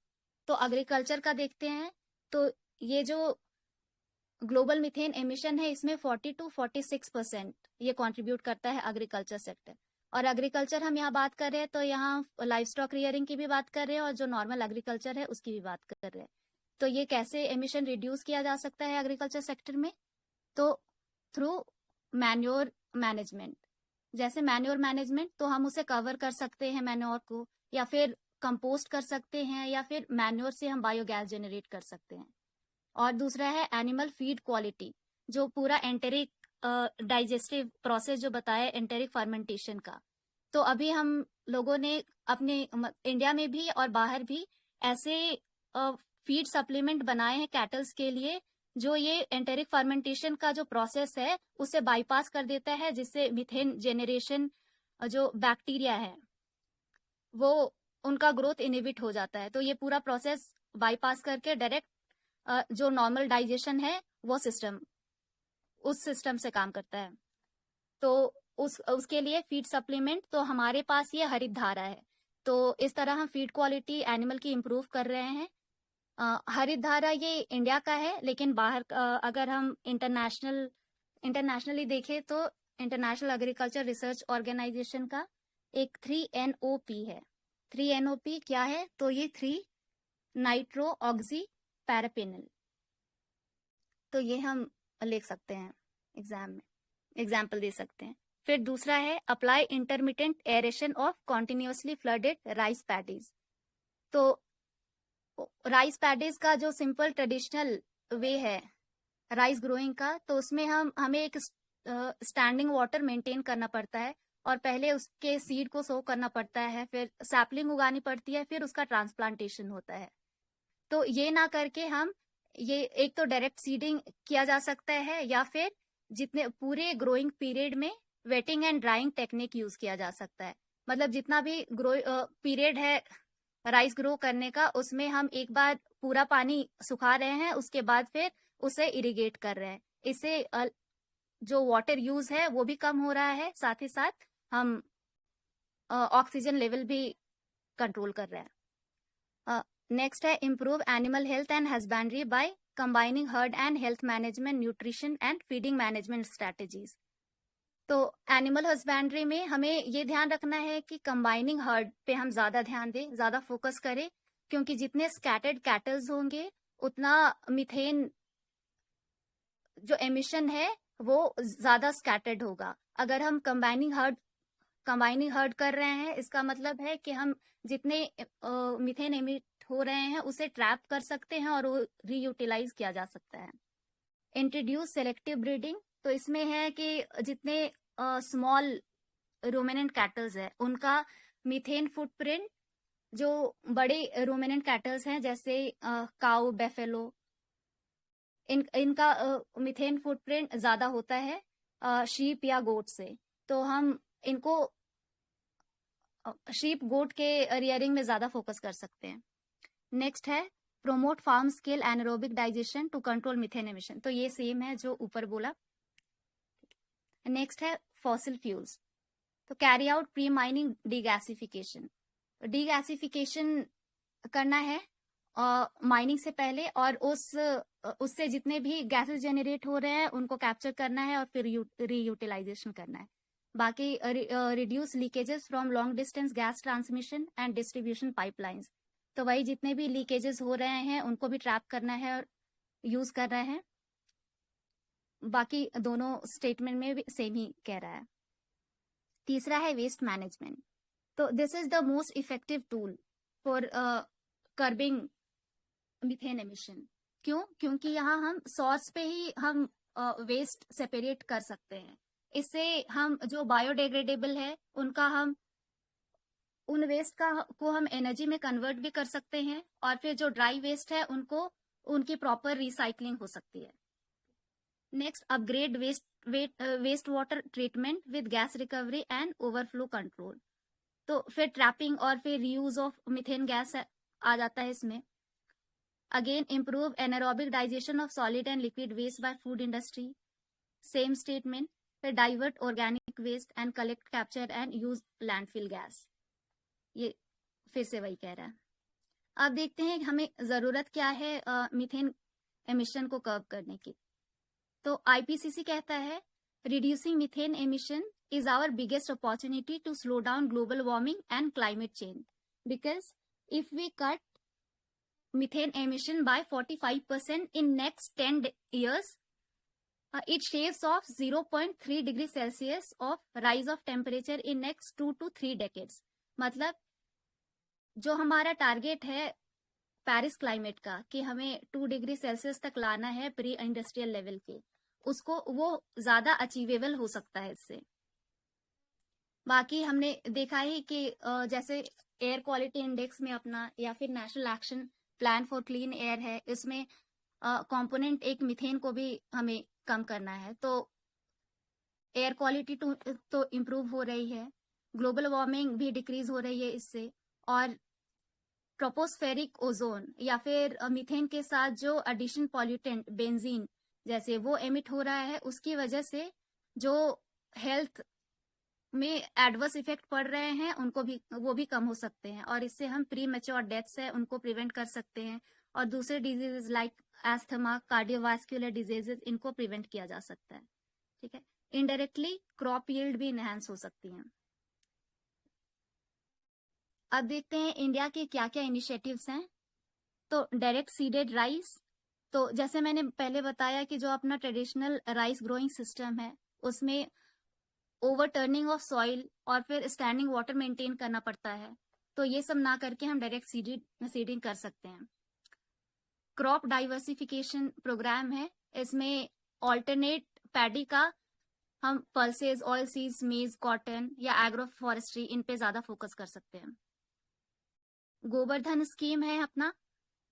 तो एग्रीकल्चर का देखते हैं, तो ये जो ग्लोबल मीथेन एमिशन है इसमें 40 to 46% ये कंट्रीब्यूट करता है एग्रीकल्चर सेक्टर। और एग्रीकल्चर हम यहाँ बात कर रहे हैं तो यहाँ लाइव स्टॉक रियरिंग की भी बात कर रहे हैं और जो नॉर्मल एग्रीकल्चर है उसकी भी बात कर रहे हैं। तो ये कैसे एमिशन रिड्यूस किया जा सकता है एग्रीकल्चर सेक्टर में, तो थ्रू मैन्योर मैनेजमेंट। जैसे मैन्योर मैनेजमेंट, तो हम उसे कवर कर सकते हैं मैन्योर को, या फिर कंपोस्ट कर सकते हैं, या फिर मैन्योर से हम बायोगैस जनरेट कर सकते हैं। और दूसरा है एनिमल फीड क्वालिटी, जो पूरा एंटेरिक डाइजेस्टिव प्रोसेस जो बताया एंटेरिक फर्मेंटेशन का। तो अभी हम लोगों ने अपने इंडिया में भी और बाहर भी ऐसे फीड सप्लीमेंट बनाए हैं कैटल्स के लिए जो ये एंटेरिक फर्मेंटेशन का जो प्रोसेस है उसे बाईपास कर देता है, जिससे मीथेन जेनरेशन जो बैक्टीरिया है वो उनका ग्रोथ इनहिबिट हो जाता है। तो ये पूरा प्रोसेस बाईपास करके डायरेक्ट जो नॉर्मल डाइजेशन है वो उस सिस्टम से काम करता है। तो उसके लिए फीड सप्लीमेंट, तो हमारे पास ये हरित धारा है। तो इस तरह हम फीड क्वालिटी एनिमल की इम्प्रूव कर रहे हैं। हरित धारा ये इंडिया का है, लेकिन बाहर अगर हम इंटरनेशनली देखें तो इंटरनेशनल एग्रीकल्चर रिसर्च ऑर्गेनाइजेशन का एक 3NOP है। 3NOP क्या है, तो ये 3 नाइट्रो ऑक्सी पैरापेनल। तो ये हम लिख सकते हैं एग्जाम में, एग्जाम्पल दे सकते हैं। फिर दूसरा है apply intermittent aeration of continuously flooded rice paddies. तो राइस पैडीज का जो सिंपल ट्रेडिशनल वे है राइस ग्रोइंग का, तो उसमें हमें एक स्टैंडिंग वाटर मेंटेन करना पड़ता है और पहले उसके सीड को सो करना पड़ता है, फिर सैपलिंग उगानी पड़ती है, फिर उसका ट्रांसप्लांटेशन होता है। तो ये ना करके हम ये एक तो डायरेक्ट सीडिंग किया जा सकता है, या फिर जितने पूरे ग्रोइंग पीरियड में waiting and drawing technique use किया जा सकता है। मतलब जितना भी पीरियड है राइस ग्रो करने का, उसमें हम एक बार पूरा पानी सुखा रहे हैं, उसके बाद फिर उसे इरिगेट कर रहे हैं। इससे जो वाटर यूज है वो भी कम हो रहा है, साथ ही साथ हम ऑक्सीजन लेवल भी कंट्रोल कर रहे हैं। नेक्स्ट है improve animal health and husbandry by combining heard and health management, nutrition and feeding management strategies. तो एनिमल हस्बेंड्री में हमें ये ध्यान रखना है कि कंबाइनिंग हर्ड पे हम ज्यादा ध्यान दें, ज्यादा फोकस करें, क्योंकि जितने स्कैटर्ड कैटल्स होंगे उतना मीथेन जो एमिशन है वो ज्यादा स्कैटर्ड होगा। अगर हम कंबाइनिंग हर्ड कर रहे हैं, इसका मतलब है कि हम जितने मीथेन एमिट हो रहे हैं उसे ट्रैप कर सकते हैं और वो रीयूटिलाइज किया जा सकता है। इंट्रोड्यूस सेलेक्टिव ब्रीडिंग, तो इसमें है कि जितने स्मॉल रूमिनेंट कैटल्स है उनका मीथेन फुटप्रिंट जो बड़े रूमिनेंट कैटल्स हैं जैसे काऊ, बेफेलो, इनका मीथेन फुटप्रिंट ज्यादा होता है शीप या गोट से। तो हम इनको शीप गोट के रियरिंग में ज्यादा फोकस कर सकते हैं। नेक्स्ट है promote farm scale anaerobic digestion to control methane emission, तो ये सेम है जो ऊपर बोला। नेक्स्ट है फॉसिल फ्यूल्स, तो carry out pre mining degasification. Degasification करना है माइनिंग से पहले, और उससे जितने भी गैसेस जेनरेट हो रहे हैं उनको कैप्चर करना है और फिर रीयूटिलाइजेशन करना है। बाकी reduce leakages from long distance gas transmission and distribution pipelines, तो वही जितने भी लीकेजेस हो रहे हैं उनको भी ट्रैप करना है और यूज कर रहे हैं। बाकी दोनों स्टेटमेंट में भी सेम ही कह रहा है। तीसरा है वेस्ट मैनेजमेंट, तो this is the most effective tool for curbing methane emission. क्यों? क्योंकि यहाँ हम सोर्स पे ही हम वेस्ट सेपरेट कर सकते हैं। इससे हम जो बायोडिग्रेडेबल है उन वेस्ट को हम एनर्जी में कन्वर्ट भी कर सकते हैं, और फिर जो ड्राई वेस्ट है उनकी प्रॉपर रिसाइकलिंग हो सकती है। Next, upgrade waste water treatment with gas recovery and overflow control, तो फिर ट्रैपिंग और फिर रीयूज ऑफ मीथेन गैस आ जाता है इसमें। Again improve anaerobic digestion of solid and liquid waste by food industry, same statement. फिर divert organic waste and collect, capture and use landfill gas, ये फिर से वही कह रहा है। अब देखते हैं हमें जरूरत क्या है मीथेन एमिशन को कर्व करने की। तो आईपीसीसी कहता है reducing methane emission is our biggest opportunity to slow down global warming and climate change, because if we cut methane emission by 45% in next 10 years, it shaves off 0.3 degree Celsius of rise of temperature in next 2 to 3 decades। मतलब जो हमारा target है Paris climate का कि हमें 2 degree Celsius तक लाना है प्री इंडस्ट्रियल लेवल के, उसको वो ज्यादा अचीवेबल हो सकता है इससे। बाकी हमने देखा ही कि जैसे एयर क्वालिटी इंडेक्स में अपना या फिर national action plan for clean air है, इसमें कंपोनेंट एक मीथेन को भी हमें कम करना है। तो एयर क्वालिटी तो इम्प्रूव हो रही है, ग्लोबल वार्मिंग भी डिक्रीज हो रही है इससे, और ट्रोपोस्फेरिक ओजोन या फिर मीथेन के साथ जो एडिशन पॉल्यूटेंट बेंजीन जैसे वो एमिट हो रहा है, उसकी वजह से जो हेल्थ में एडवर्स इफेक्ट पड़ रहे हैं वो भी कम हो सकते हैं, और इससे हम प्री मैच्योर डेथ्स है उनको प्रिवेंट कर सकते हैं, और दूसरे diseases like asthma, cardiovascular diseases, इनको प्रिवेंट किया जा सकता है। ठीक है, इनडायरेक्टली क्रॉप यील्ड भी इनहेंस हो सकती है। अब देखते हैं इंडिया के क्या क्या इनिशिएटिव्स हैं। तो डायरेक्ट सीडेड राइस, तो जैसे मैंने पहले बताया कि जो अपना ट्रेडिशनल राइस ग्रोइंग सिस्टम है उसमें ओवरटर्निंग ऑफ सॉइल और फिर स्टैंडिंग वाटर मेंटेन करना पड़ता है, तो ये सब ना करके हम डायरेक्ट सीडिंग कर सकते हैं। क्रॉप डाइवर्सिफिकेशन प्रोग्राम है, इसमें ऑल्टरनेट पैडी का हम पल्सेस, ऑयल सीड्स, मेज, कॉटन या एग्रो फॉरेस्ट्री, इन पे ज्यादा फोकस कर सकते हैं। गोवर्धन स्कीम है अपना,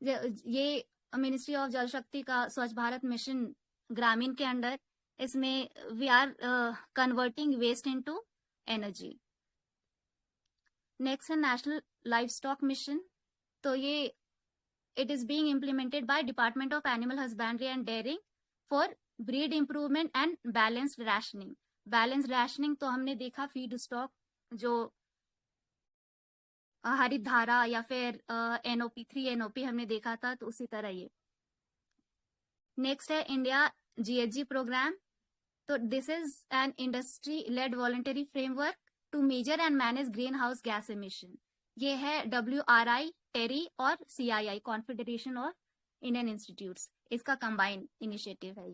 ये मिनिस्ट्री ऑफ जल शक्ति का स्वच्छ भारत मिशन ग्रामीण के अंडर, इसमें we are converting waste into energy. Next है नेशनल लाइव स्टॉक मिशन, तो ये it is being implemented by department of animal husbandry and dairying for breed improvement and balanced rationing. Balanced rationing तो हमने देखा feed stock जो हरित धारा या फिर NOP 3 NOP हमने देखा था, तो उसी तरह ये। नेक्स्ट है इंडिया GHG प्रोग्राम, तो this is an industry led voluntary framework to measure and manage green house gas emission. ये है WRI, टेरी और CII, confederation of Indian institutes, इसका कंबाइंड इनिशिएटिव है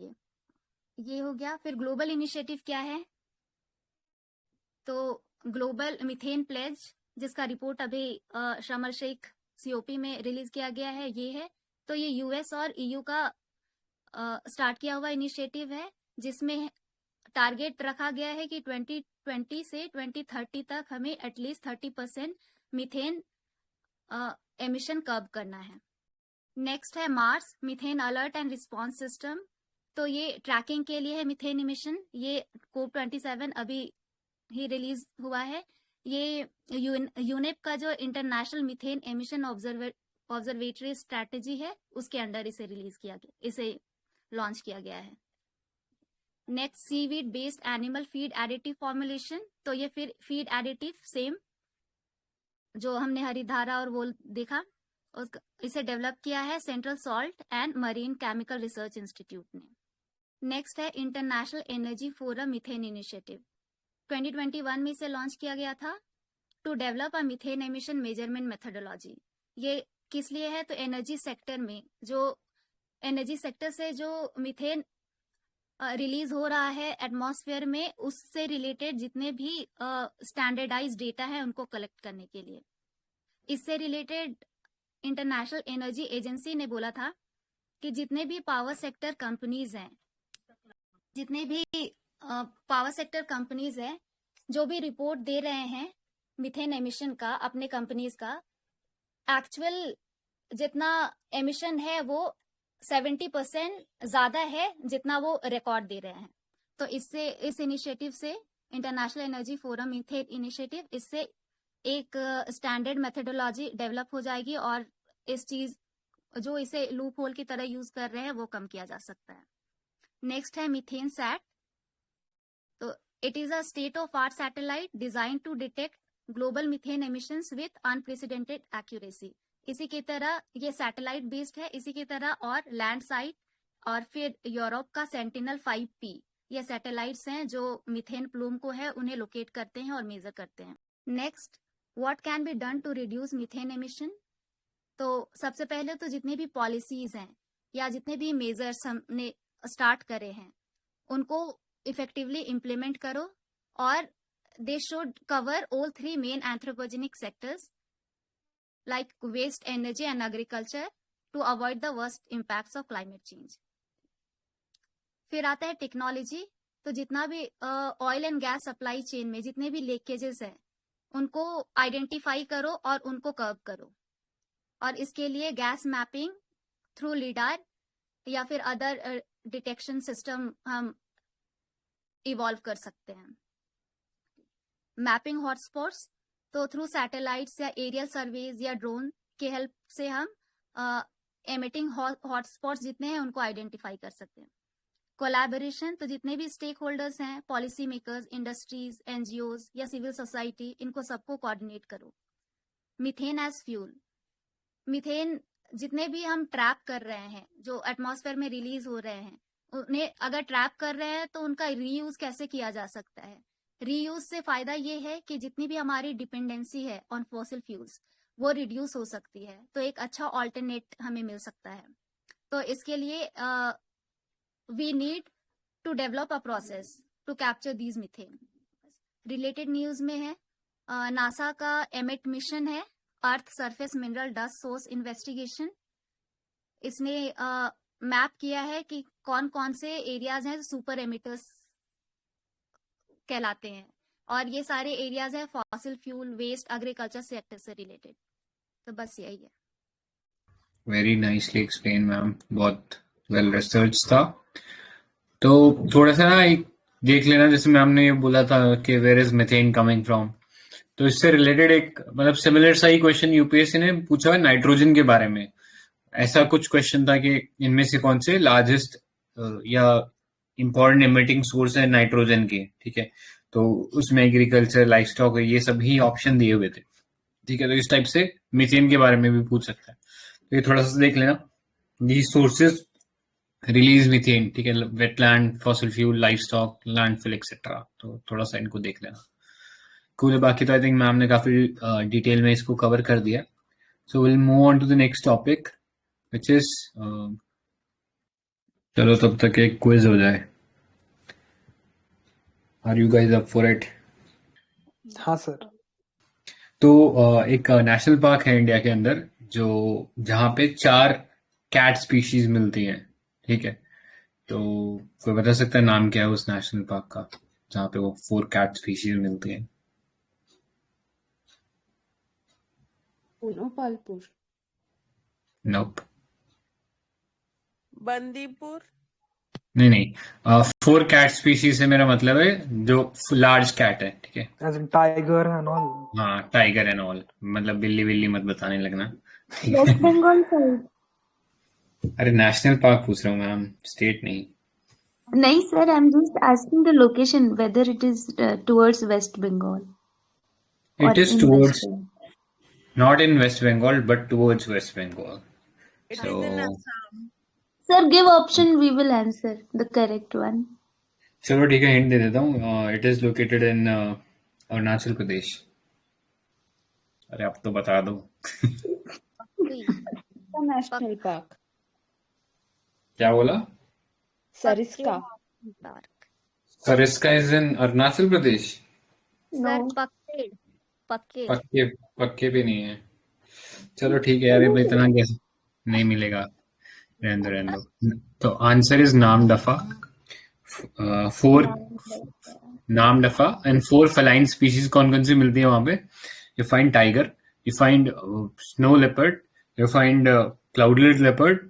ये हो गया। फिर ग्लोबल इनिशिएटिव क्या है, तो ग्लोबल मीथेन प्लेज, जिसका रिपोर्ट अभी शर्म शेख COP में रिलीज किया गया है, ये है। तो ये US और EU का स्टार्ट किया हुआ इनिशिएटिव है, जिसमें टारगेट रखा गया है कि 2020 से 2030 तक हमें एटलीस्ट 30% मीथेन एमिशन कर्ब करना है। नेक्स्ट है Mars methane alert and response system, तो ये ट्रैकिंग के लिए है मीथेन इमिशन। ये COP27 अभी ही रिलीज हुआ है। ये यूनेप का जो international methane emission observatory strategy है, उसके अंडर इसे रिलीज किया गया, इसे लॉन्च किया गया है। Next seaweed based animal feed additive formulation, तो ये फिर फीड एडिटिव सेम जो हमने हरिधारा और वो देखा, इसे डेवलप किया है central salt and marine chemical research institute ने। नेक्स्ट है international energy forum methane initiative, 2021 में इसे लॉन्च किया गया था to develop a methane emission measurement methodology. ये किस लिए है, तो एनर्जी सेक्टर में जो एनर्जी सेक्टर से जो मीथेन रिलीज हो रहा है एटमॉस्फेयर में, उससे रिलेटेड जितने भी स्टैंडर्डाइज डेटा है उनको कलेक्ट करने के लिए। इससे रिलेटेड इंटरनेशनल एनर्जी एजेंसी ने बोला था कि जितने भी पावर सेक्टर कंपनीज हैं, जो भी रिपोर्ट दे रहे हैं मीथेन एमिशन का अपने कंपनीज का, एक्चुअल जितना एमिशन है वो 70% ज्यादा है जितना वो रिकॉर्ड दे रहे हैं। तो इससे, इस इनिशिएटिव से, international energy forum methane initiative, इससे एक स्टैंडर्ड मेथोडोलॉजी डेवलप हो जाएगी और इस चीज जो इसे लूप होल की तरह यूज कर रहे हैं वो कम किया जा सकता है। नेक्स्ट है मीथेन सैट, तो it is a state of art satellite design to detect global methane emissions with unprecedented accuracy. इसी की तरह ये सैटेलाइट बेस्ड है, इसी की तरह और लैंडसाइट और फिर यूरोप का सेंटिनल 5P, ये सैटेलाइट्स हैं जो मीथेन प्लूम को है उन्हें लोकेट करते हैं और मेजर करते हैं। Next, what can be done to reduce methane emission, तो सबसे पहले तो जितनी भी पॉलिसीज हैं या जितने भी मेजर्स हमने स्टार्ट करे हैं उनको इफेक्टिवली इम्प्लीमेंट करो, और they should cover all 3 main anthropogenic sectors like waste, energy and agriculture to avoid the worst impacts of climate change. फिर आता है टेक्नोलॉजी, तो जितना भी oil and gas supply chain में जितने भी लीकेजेस हैं उनको आइडेंटिफाई करो और उनको कर्ब करो, और इसके लिए गैस मैपिंग थ्रू लीडार या फिर अदर डिटेक्शन सिस्टम हम इवॉल्व कर सकते हैं। मैपिंग हॉटस्पॉट्स, तो थ्रू सैटेलाइट्स या एरियल सर्वेज या ड्रोन के हेल्प से हम एमिटिंग हॉटस्पॉट्स जितने हैं उनको आइडेंटिफाई कर सकते हैं। कोलैबोरेशन, तो जितने भी स्टेक होल्डर्स हैं, पॉलिसी मेकर्स, इंडस्ट्रीज, NGOs या सिविल सोसाइटी, इनको सबको कोऑर्डिनेट करो। मीथेन एज फ्यूल, मीथेन जितने भी हम ट्रैप कर रहे हैं जो एटमॉस्फेयर में रिलीज हो रहे हैं, उन्हें अगर ट्रैप कर रहे हैं तो उनका रीयूज कैसे किया जा सकता है। रीयूज से फायदा ये है कि जितनी भी हमारी डिपेंडेंसी है ऑन फॉसिल फ्यूल्स वो रिड्यूस हो सकती है, तो एक अच्छा ऑल्टरनेट हमें मिल सकता है। तो इसके लिए we need to develop a process to capture these methane. Related news में है नासा का एमिट मिशन है, earth surface mineral dust source investigation. इसने मैप किया है कि कौन कौन से एरियाज हैं सुपर एमिटर्स कहलाते हैं, और ये सारे एरियाज है fossil fuel, waste, agriculture sector से रिलेटेड। तो बस यही है। वेरी नाइसली एक्सप्लेन मैम, बहुत वेल रिसर्च था। तो थोड़ा सा ना एक देख लेना, जैसे मैम ने ये बोला था कि where is methane coming from, तो इससे रिलेटेड एक मतलब सिमिलर सा ही क्वेश्चन यूपीएससी ने पूछा है नाइट्रोजन के बारे में। ऐसा कुछ क्वेश्चन था कि इनमें से कौन से लार्जेस्ट या इंपॉर्टेंट इमिटिंग सोर्स है नाइट्रोजन के, ठीक है। तो उसमें एग्रीकल्चर, लाइफ स्टॉक, ये सभी ऑप्शन दिए हुए थे, ठीक है। तो इस टाइप से मीथेन के बारे में भी पूछ सकता है, तो ये थोड़ा सा देख लेना। दी सोर्सेज रिलीज मीथेन, ठीक है, wetland, fossil fuel, life stock, landfill etcetera, तो थोड़ा सा इनको देख लेना। कूल है। बाकी तो आई थिंक मैम ने काफी डिटेल में इसको कवर कर दिया। So will move on to the next topic which is, चलो तब तक एक क्विज हो जाए। Are you guys up for it? हाँ सर। तो एक नेशनल पार्क है इंडिया के अंदर जो जहाँ पे 4 कैट स्पीशीज मिलती हैं, ठीक है। तो कोई बता सकता है नाम क्या है उस नेशनल पार्क का जहाँ पे वो 4 कैट स्पीशीज मिलती हैं? पूनोपालपुर, नोप, बंदीपुर, नहीं 4 कैट स्पीशीज से मेरा मतलब है जो लार्ज कैट है, ठीक है। As in tiger and all. हाँ, टाइगर एंड ऑल, मतलब बिल्ली बिल्ली मत बताने लगना। West Bengal side. अरे नेशनल पार्क पूछ रहा हूँ मैम, स्टेट नहीं। नहीं sir, I am just asking the location whether it is towards West Bengal it और is in towards, west. not in West Bengal but towards West Bengal. it So is in Assam. Sir, give option, we will answer the correct one. चलो ठीक है, hint दे देता हूँ। It is located in Arunachal Pradesh. अरे अब तो बता दो। नेशनल पार्क, क्या बोला? Sariska, park Sariska is in Arunachal Pradesh? Sir, No. पक्के पक्के पक्के पक्के भी नहीं है। चलो ठीक है यार, ये इतना कैसे नहीं मिलेगा, रहने दो। तो answer is Namdapha. 4 Namdapha and 4 feline species कौन कौन सी मिलती है वहां पे? You find tiger, you find snow leopard, you find cloudlet leopard,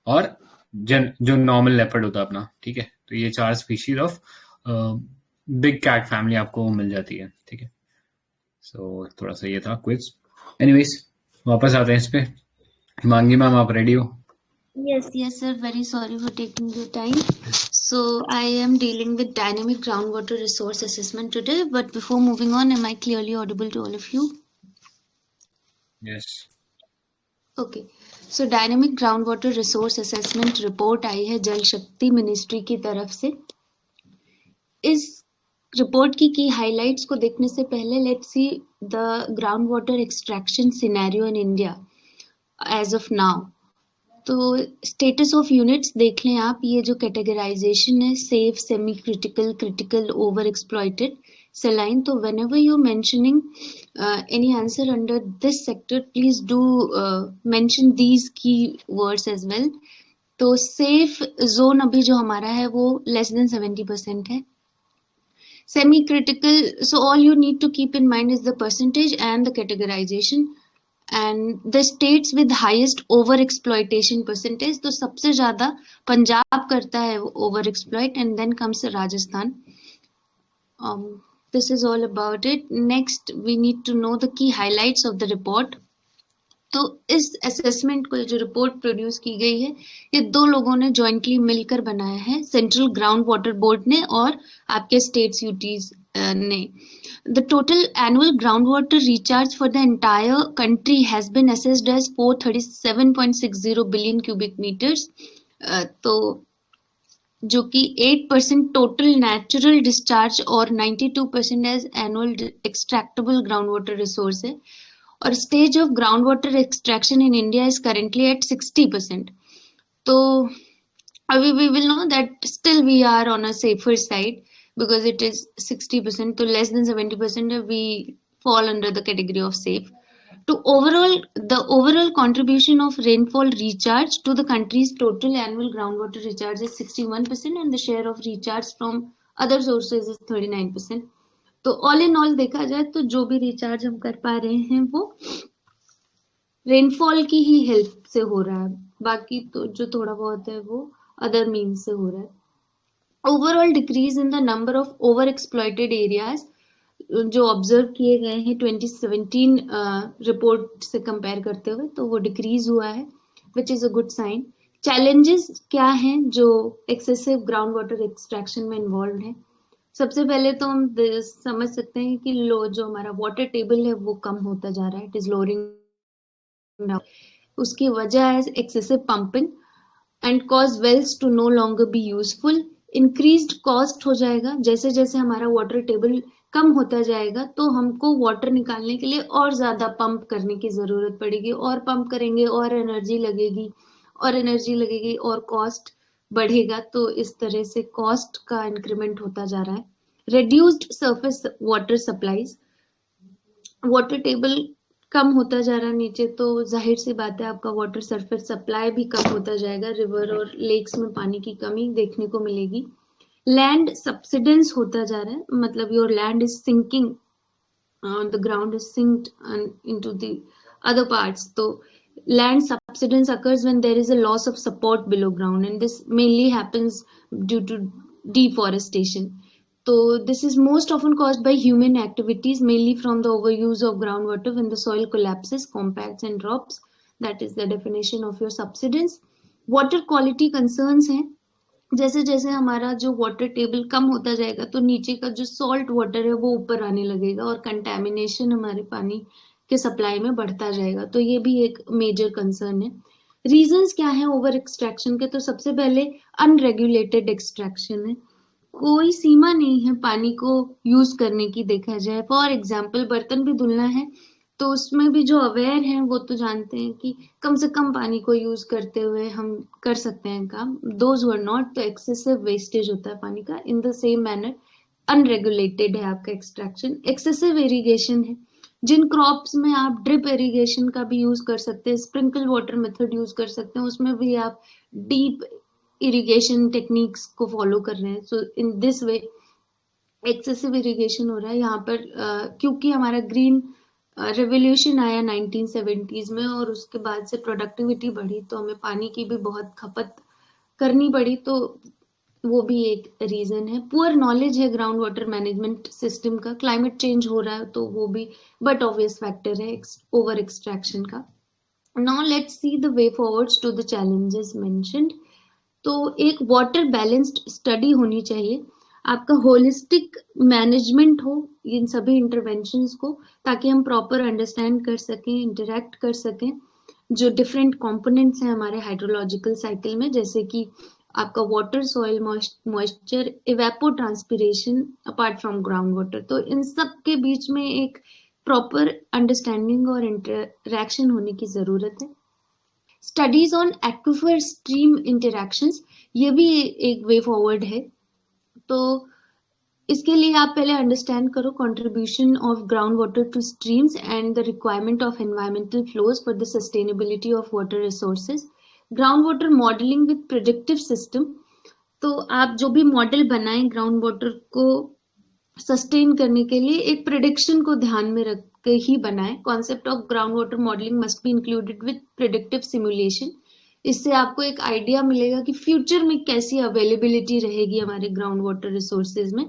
और जो नॉर्मल लेपर्ड होता है अपना, ठीक है। तो ये 4 species of big cat family आपको मिल जाती है, ठीक है। सो थोड़ा सा ये था क्विज। एनीवेज वापस आते हैं इस पे। हिमांगी मैम, आप रेडी हो? Yes, sir. Very sorry for taking your time. So I am dealing with dynamic groundwater resource assessment today. But before moving on, am I clearly audible to all of you? Yes. Okay. So dynamic groundwater resource assessment report आई है जल शक्ति ministry की तरफ से। इस report की highlights को देखने से पहले let's see the ground water extraction scenario in India as of now. तो स्टेटस ऑफ यूनिट्स देख लें आप। ये जो कैटेगराइजेशन है, safe, semi critical, critical, over exploited, saline. So whenever you're mentioning any answer under this sector, please do mention these key words as well. तो safe zone अभी जो हमारा है वो लेस देन 70% है। Semi critical, so all you need to keep in mind is the percentage and the categorization. And the states with highest over exploitation percentage, तो सबसे ज्यादा पंजाब करता है over exploit, and then comes Rajasthan. This is all about it. Next, we need to know the key highlights of the report. तो इस assessment को, जो report produce की गई है, ये 2 लोगों ने जॉइंटली मिलकर बनाया है, सेंट्रल ग्राउंड वाटर बोर्ड ने और आपके स्टेट्स यूटीज ने। The total annual ground water recharge for the entire country has been assessed as 437.60 billion cubic metres, तो जो कि 8% टोटल नेचुरल डिस्चार्ज और 92% as annual extractable ground water resource है। और stage of ground water extraction in India is currently at 60%. तो अभी we will know that still we are on a safer side because it is 60%, तो less than 70% we fall under the category of safe. To the overall contribution of rainfall recharge to the country's total annual groundwater recharge is 61%, and the share of recharge from other sources is 39%। तो all in all देखा जाए तो जो भी recharge हम कर पा रहे हैं वो रेनफॉल की ही हेल्प से हो रहा है, बाकी तो जो थोड़ा बहुत है वो अदर मीन्स से हो रहा है। Overall decrease in the number of over exploited areas जो ऑब्जर्व किए गए हैं 2017 रिपोर्ट से कंपेयर करते हुए, तो वो डिक्रीज हुआ है, which is a good sign. Challenges क्या हैं जो एक्सेसिव ग्राउंड वाटर एक्सट्रैक्शन में इन्वॉल्व है? सबसे पहले तो हम समझ सकते हैं कि लो जो हमारा वाटर टेबल है वो कम होता जा रहा है, इट इज लोअरिंग डाउन। उसकी वजह है excessive pumping and cause wells to no longer be useful. Increased cost हो जाएगा, जैसे जैसे हमारा वाटर टेबल कम होता जाएगा तो हमको वाटर निकालने के लिए और ज्यादा पंप करने की जरूरत पड़ेगी, और पंप करेंगे और एनर्जी लगेगी, और एनर्जी लगेगी और कॉस्ट बढ़ेगा। तो इस तरह से कॉस्ट का इंक्रीमेंट होता जा रहा है। Reduced surface water supplies, water table कम होता जा रहा है नीचे, तो जाहिर सी बात है आपका वाटर सरफेस सप्लाई भी कम होता जाएगा, रिवर और लेक्स में पानी की कमी देखने को मिलेगी। लैंड सब्सिडेंस होता जा रहा है, मतलब your land is sinking, the ground is sinked into the other parts. So land subsidence occurs when there is a loss of support below ground, and this mainly happens due to deforestation. So this is most often caused by human activities, mainly from the overuse of groundwater when the soil collapses, compacts and drops. That is the definition of your subsidence. Water quality concerns हैं, जैसे जैसे हमारा जो water table कम होता जाएगा तो नीचे का जो सॉल्ट वाटर है वो ऊपर आने लगेगा और कंटेमिनेशन हमारे पानी के सप्लाई में बढ़ता जाएगा, तो ये भी एक मेजर कंसर्न है। रीजंस क्या है ओवर एक्सट्रैक्शन के? तो सबसे पहले अनरेगुलेटेड एक्सट्रैक्शन है, कोई सीमा नहीं है पानी को यूज करने की। देखा जाए फॉर एग्जाम्पल बर्तन भी धुलना है तो उसमें भी जो अवेयर हैं वो तो जानते हैं कि कम से कम पानी को यूज करते हुए हम कर सकते हैं काम। दोज हु आर नॉट, तो एक्सेसिव वेस्टेज होता है पानी का। In the same manner unregulated है आपका एक्सट्रैक्शन। एक्सेसिव इरिगेशन है, जिन क्रॉप्स में आप ड्रिप इरिगेशन का भी यूज कर सकते हैं, स्प्रिंकल वाटर मेथड यूज कर सकते हैं, उसमें भी आप डीप इरिगेशन टेक्निक्स को फॉलो कर रहे हैं। So in this way excessive irrigation हो रहा है यहाँ पर। क्योंकि हमारा ग्रीन रेवोल्यूशन आया 1970s में और उसके बाद से प्रोडक्टिविटी बढ़ी तो हमें पानी की भी बहुत खपत करनी पड़ी, तो वो भी एक रीजन है। पुअर नॉलेज है ग्राउंड वाटर मैनेजमेंट सिस्टम का, क्लाइमेट चेंज हो रहा है तो वो भी बट ऑब्वियस फैक्टर है ओवर एक्सट्रैक्शन का। Now let's see the way forwards to the challenges mentioned. तो एक वाटर बैलेंस्ड स्टडी होनी चाहिए, आपका होलिस्टिक मैनेजमेंट हो इन सभी इंटरवेंशंस को, ताकि हम प्रॉपर अंडरस्टैंड कर सकें, इंटरेक्ट कर सकें जो डिफरेंट कंपोनेंट्स हैं हमारे हाइड्रोलॉजिकल साइकिल में, जैसे कि आपका water, soil moisture, evapotranspiration apart from ground water. तो इन सब के बीच में एक प्रॉपर अंडरस्टैंडिंग और इंटरेक्शन होने की जरूरत है। Studies on aquifer stream interactions, ये भी एक वे फॉरवर्ड है। तो इसके लिए आप पहले अंडरस्टैंड करो contribution of ground water two streams and the requirement of environmental flows for the sustainability of water resources. Ground water modelling with predictive system, तो आप जो भी मॉडल बनाएं ग्राउंड वाटर को सस्टेन करने के लिए एक प्रेडिक्शन को ध्यान में रख के ही बनाएं। Concept of ground water modelling must be included with predictive simulation. इससे आपको एक आइडिया मिलेगा कि फ्यूचर में कैसी अवेलेबिलिटी रहेगी हमारे ग्राउंड वाटर रिसोर्सेज में,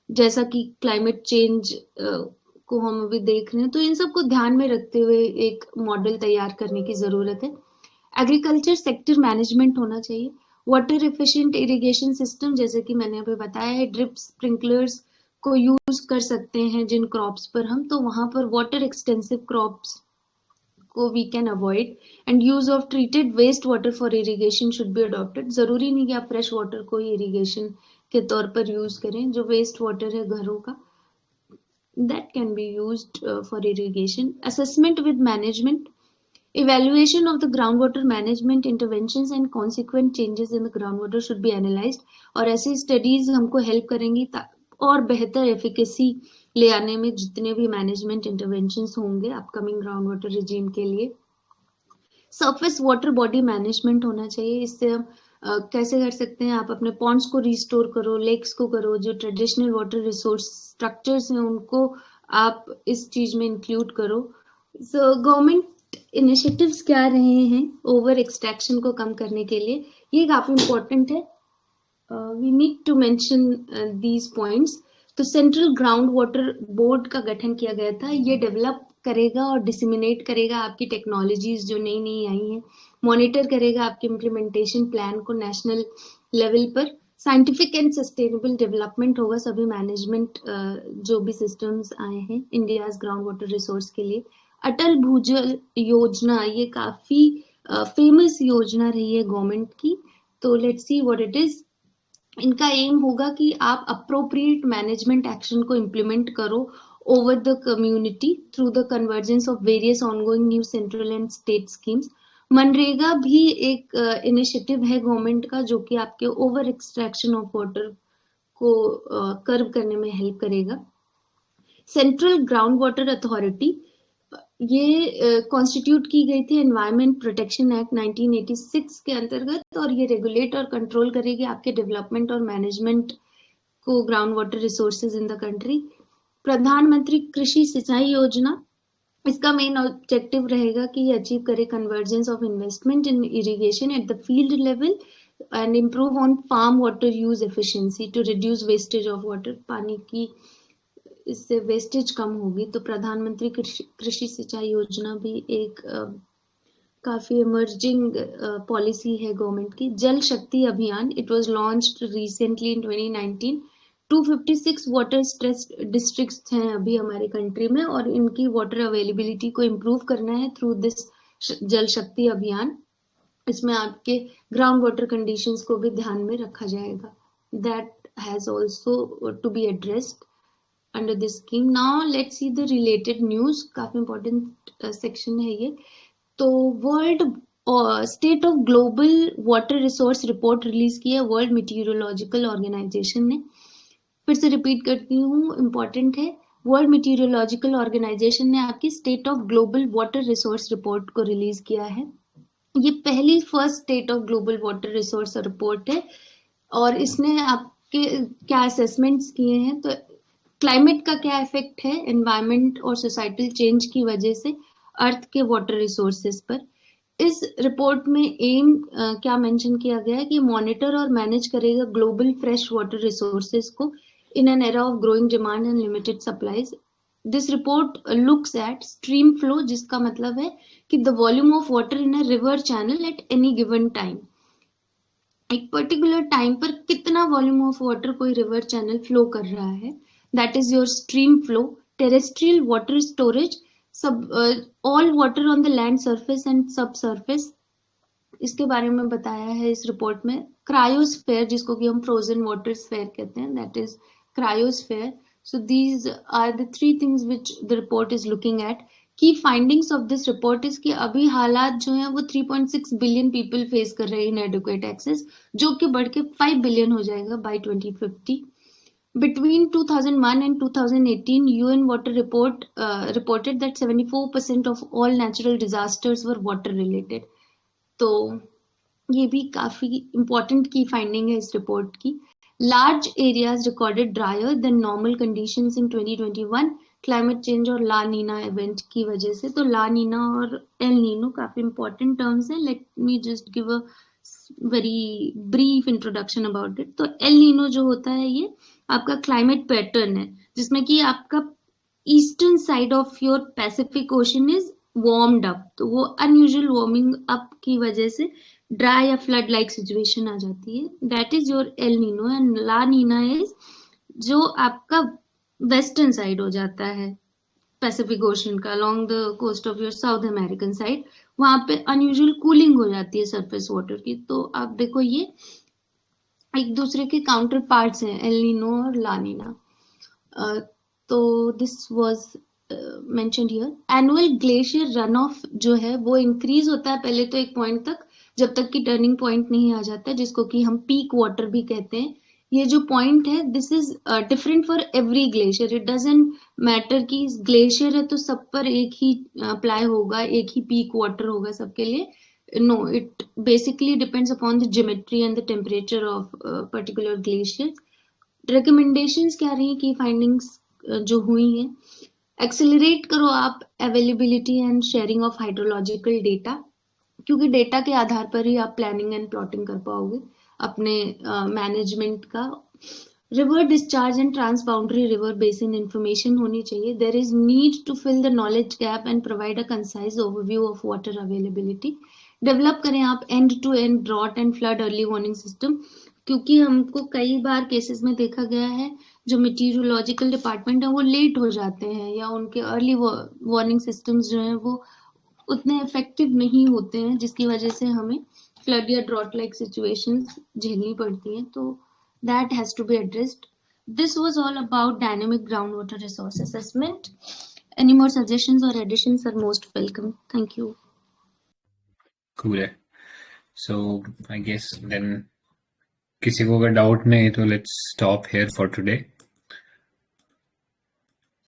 जैसा कि क्लाइमेट चेंज को हम अभी देख रहे हैं। तो इन सब को ध्यान में रखते हुए एक मॉडल तैयार करने की जरूरत है। एग्रीकल्चर सेक्टर मैनेजमेंट होना चाहिए। वाटर एफिशिएंट इरिगेशन सिस्टम, जैसे कि मैंने अभी बताया है, ड्रिप स्प्रिंकलर्स को यूज कर सकते हैं जिन क्रॉप्स पर हम, तो वहां पर वाटर एक्सटेंसिव क्रॉप्स को we can avoid and use of treated waste water for irrigation should be adopted. जरूरी नहीं कि आप फ्रेश वाटर को ही इरिगेशन के तौर पर यूज करें, जो वेस्ट वाटर है घरों का that can be used for irrigation. Assessment with management, evaluation of the groundwater management interventions and consequent changes in the groundwater should be analyzed। और ऐसी स्टडीज हमको हेल्प करेंगी और बेहतर एफिकेसी ले आने में जितने भी मैनेजमेंट इंटरवेंशंस होंगे अपकमिंग ग्राउंड वाटर रिजीम के लिए। सरफेस वाटर बॉडी मैनेजमेंट होना चाहिए, इससे हम कैसे कर सकते हैं आप अपने पॉन्ड्स को रिस्टोर करो, लेक्स को करो, जो ट्रेडिशनल वाटर रिसोर्स स्ट्रक्चर्स हैं उनको आप इस चीज में इंक्लूड करो। सो गवर्नमेंट इनिशिएटिव्स क्या रहे हैं ओवर एक्सट्रैक्शन को कम करने के लिए, ये काफी इम्पोर्टेंट है। We need to mention these points. तो सेंट्रल ग्राउंड वाटर बोर्ड का गठन किया गया था, ये डेवलप करेगा और डिसिमिनेट करेगा आपकी टेक्नोलॉजीज जो नई नई आई हैं, मॉनिटर करेगा आपके इम्प्लीमेंटेशन प्लान को नेशनल लेवल पर। साइंटिफिक एंड सस्टेनेबल डेवलपमेंट होगा सभी मैनेजमेंट जो भी सिस्टम्स आए हैं इंडियाज ग्राउंड वाटर रिसोर्स के लिए। अटल भूजल योजना, ये काफी फेमस योजना रही है गवर्नमेंट की, तो let's see what it is. इनका एम होगा कि आप अप्रोप्रिएट मैनेजमेंट एक्शन को इम्प्लीमेंट करो over the community through the convergence of various ongoing new central and state schemes. MNREGA भी एक इनिशिएटिव है गवर्नमेंट का जो कि आपके ओवर एक्सट्रैक्शन ऑफ वाटर को कर्व करने में हेल्प करेगा। सेंट्रल ग्राउंड वाटर अथॉरिटी, ये कॉन्स्टिट्यूट की गई थी एनवायरमेंट प्रोटेक्शन एक्ट 1986 के अंतर्गत, और ये रेगुलेट और कंट्रोल करेगी आपके डेवलपमेंट और मैनेजमेंट को ground water resources in the country. प्रधानमंत्री कृषि सिंचाई योजना, इसका मेन ऑब्जेक्टिव रहेगा कि ये अचीव करे convergence of investment in irrigation at the field level and improve on farm water use efficiency to reduce wastage of water. पानी की इससे वेस्टेज कम होगी। तो प्रधानमंत्री कृषि सिंचाई योजना भी एक काफी इमर्जिंग पॉलिसी है गवर्नमेंट की। जल शक्ति अभियान, it was launched recently in 2019। 256 water stress districts हैं अभी हमारे कंट्री में, और इनकी वाटर अवेलेबिलिटी को इम्प्रूव करना है थ्रू दिस जल शक्ति अभियान। इसमें आपके ग्राउंड वाटर कंडीशंस को भी ध्यान में रखा जाएगा। That has also to be addressed under this scheme. Now let's see the related news. काफी important section है ये। तो world state of global water resource report release की है वर्ल्ड मीटियोरोलॉजिकल ऑर्गेनाइजेशन ने। फिर से रिपीट करती हूँ, इम्पोर्टेंट है। वर्ल्ड मीटियोरोलॉजिकल ऑर्गेनाइजेशन ने आपकी state of global water resource report को रिलीज किया है। ये पहली first state of global water resource report है, और इसने आपके क्या असेसमेंट्स किए हैं। तो क्लाइमेट का क्या इफेक्ट है एनवायरमेंट और सोसाइटल चेंज की वजह से अर्थ के वाटर रिसोर्सेज पर। इस रिपोर्ट में एम क्या मेंशन किया गया है कि मॉनिटर और मैनेज करेगा ग्लोबल फ्रेश वाटर रिसोर्सेज को in an era of growing demand and limited supplies. This report looks at stream flow, जिसका मतलब है कि the volume of water in a river channel at any given time. एक particular time पर कितना volume of water कोई river channel flow कर रहा है, that is your stream flow. Terrestrial water storage, all water on the land surface and subsurface, इसके बारे में बताया है इस रिपोर्ट में। क्रायोस्फेयर, जिसको कि हम फ्रोजन वाटर स्फेयर कहते हैं, that is cryosphere. So these are the three things which the report is looking at. Key findings of this report is कि अभी हालात जो हैं वो 3.6 बिलियन पीपल फेस कर रहे हैं inadequate access, जो कि बढ़ के 5 बिलियन हो जाएगा by 2050. Between 2001 and 2018, UN Water Report reported that 74% of all natural disasters were water related. तो ये भी काफी important की finding है इस report की। Large areas recorded drier than normal conditions in 2021, climate change और ला नीना event की वजह से। तो ला नीना और एल नीनो काफी important terms हैं। Let me just give a very brief introduction about it. तो एल नीनो जो होता है ये आपका क्लाइमेट पैटर्न है, जिसमें कि आपका eastern side of your Pacific ocean is warmed up, तो वो अनयूजुअल वार्मिंग अप की वजह से ड्राई या फ्लड लाइक सिचुएशन आ जाती है। That is your El Nino. And La Nina is जो आपका वेस्टर्न साइड हो जाता है पैसिफिक ओशन का, along the coast of your South American side, वहां पे अनयूजुअल कूलिंग हो जाती है सरफेस वाटर की। तो आप देखो ये एक दूसरे के काउंटर पार्ट्स हैं, एल नीनो और ला नीना। तो this was mentioned here. Annual glacier run of जो है वो इंक्रीज होता है पहले तो एक पॉइंट तक, जब तक कि टर्निंग पॉइंट नहीं आ जाता, जिसको कि हम पीक वाटर भी कहते हैं। ये जो पॉइंट है this is different for every glacier. It doesn't matter कि ग्लेशियर है तो सब पर एक ही अप्लाई होगा, एक ही पीक वाटर होगा सबके लिए। No, it basically depends upon the geometry and the temperature of a particular glacier. Recommendations क्या रही की findings जो हुई हैं, एक्सेलरेट करो आप availability and sharing of hydrological data, क्योंकि डेटा के आधार पर ही आप प्लानिंग एंड प्लॉटिंग कर पाओगे अपने मैनेजमेंट का. River discharge and transboundary river basin information होनी चाहिए. There is need to fill the knowledge gap and provide a concise overview of water availability. Develop करें आप end to end drought and flood early warning system, क्योंकि हमको कई बार cases में देखा गया है जो मीटीरियोलॉजिकल डिपार्टमेंट है वो लेट हो जाते हैं या उनके अर्ली वार्निंग सिस्टम्स जो हैं वो उतने इफेक्टिव नहीं होते हैं, जिसकी वजह से हमें फ्लड या ड्रॉट लाइक सिचुएशंस झेलनी पड़ती हैं. तो that has to be addressed. This was all about dynamic ground water resource assessment. Any more suggestions or additions are most welcome. Thank you. Cool. So I guess then किसी को अगर doubt में है तो let's stop here for today.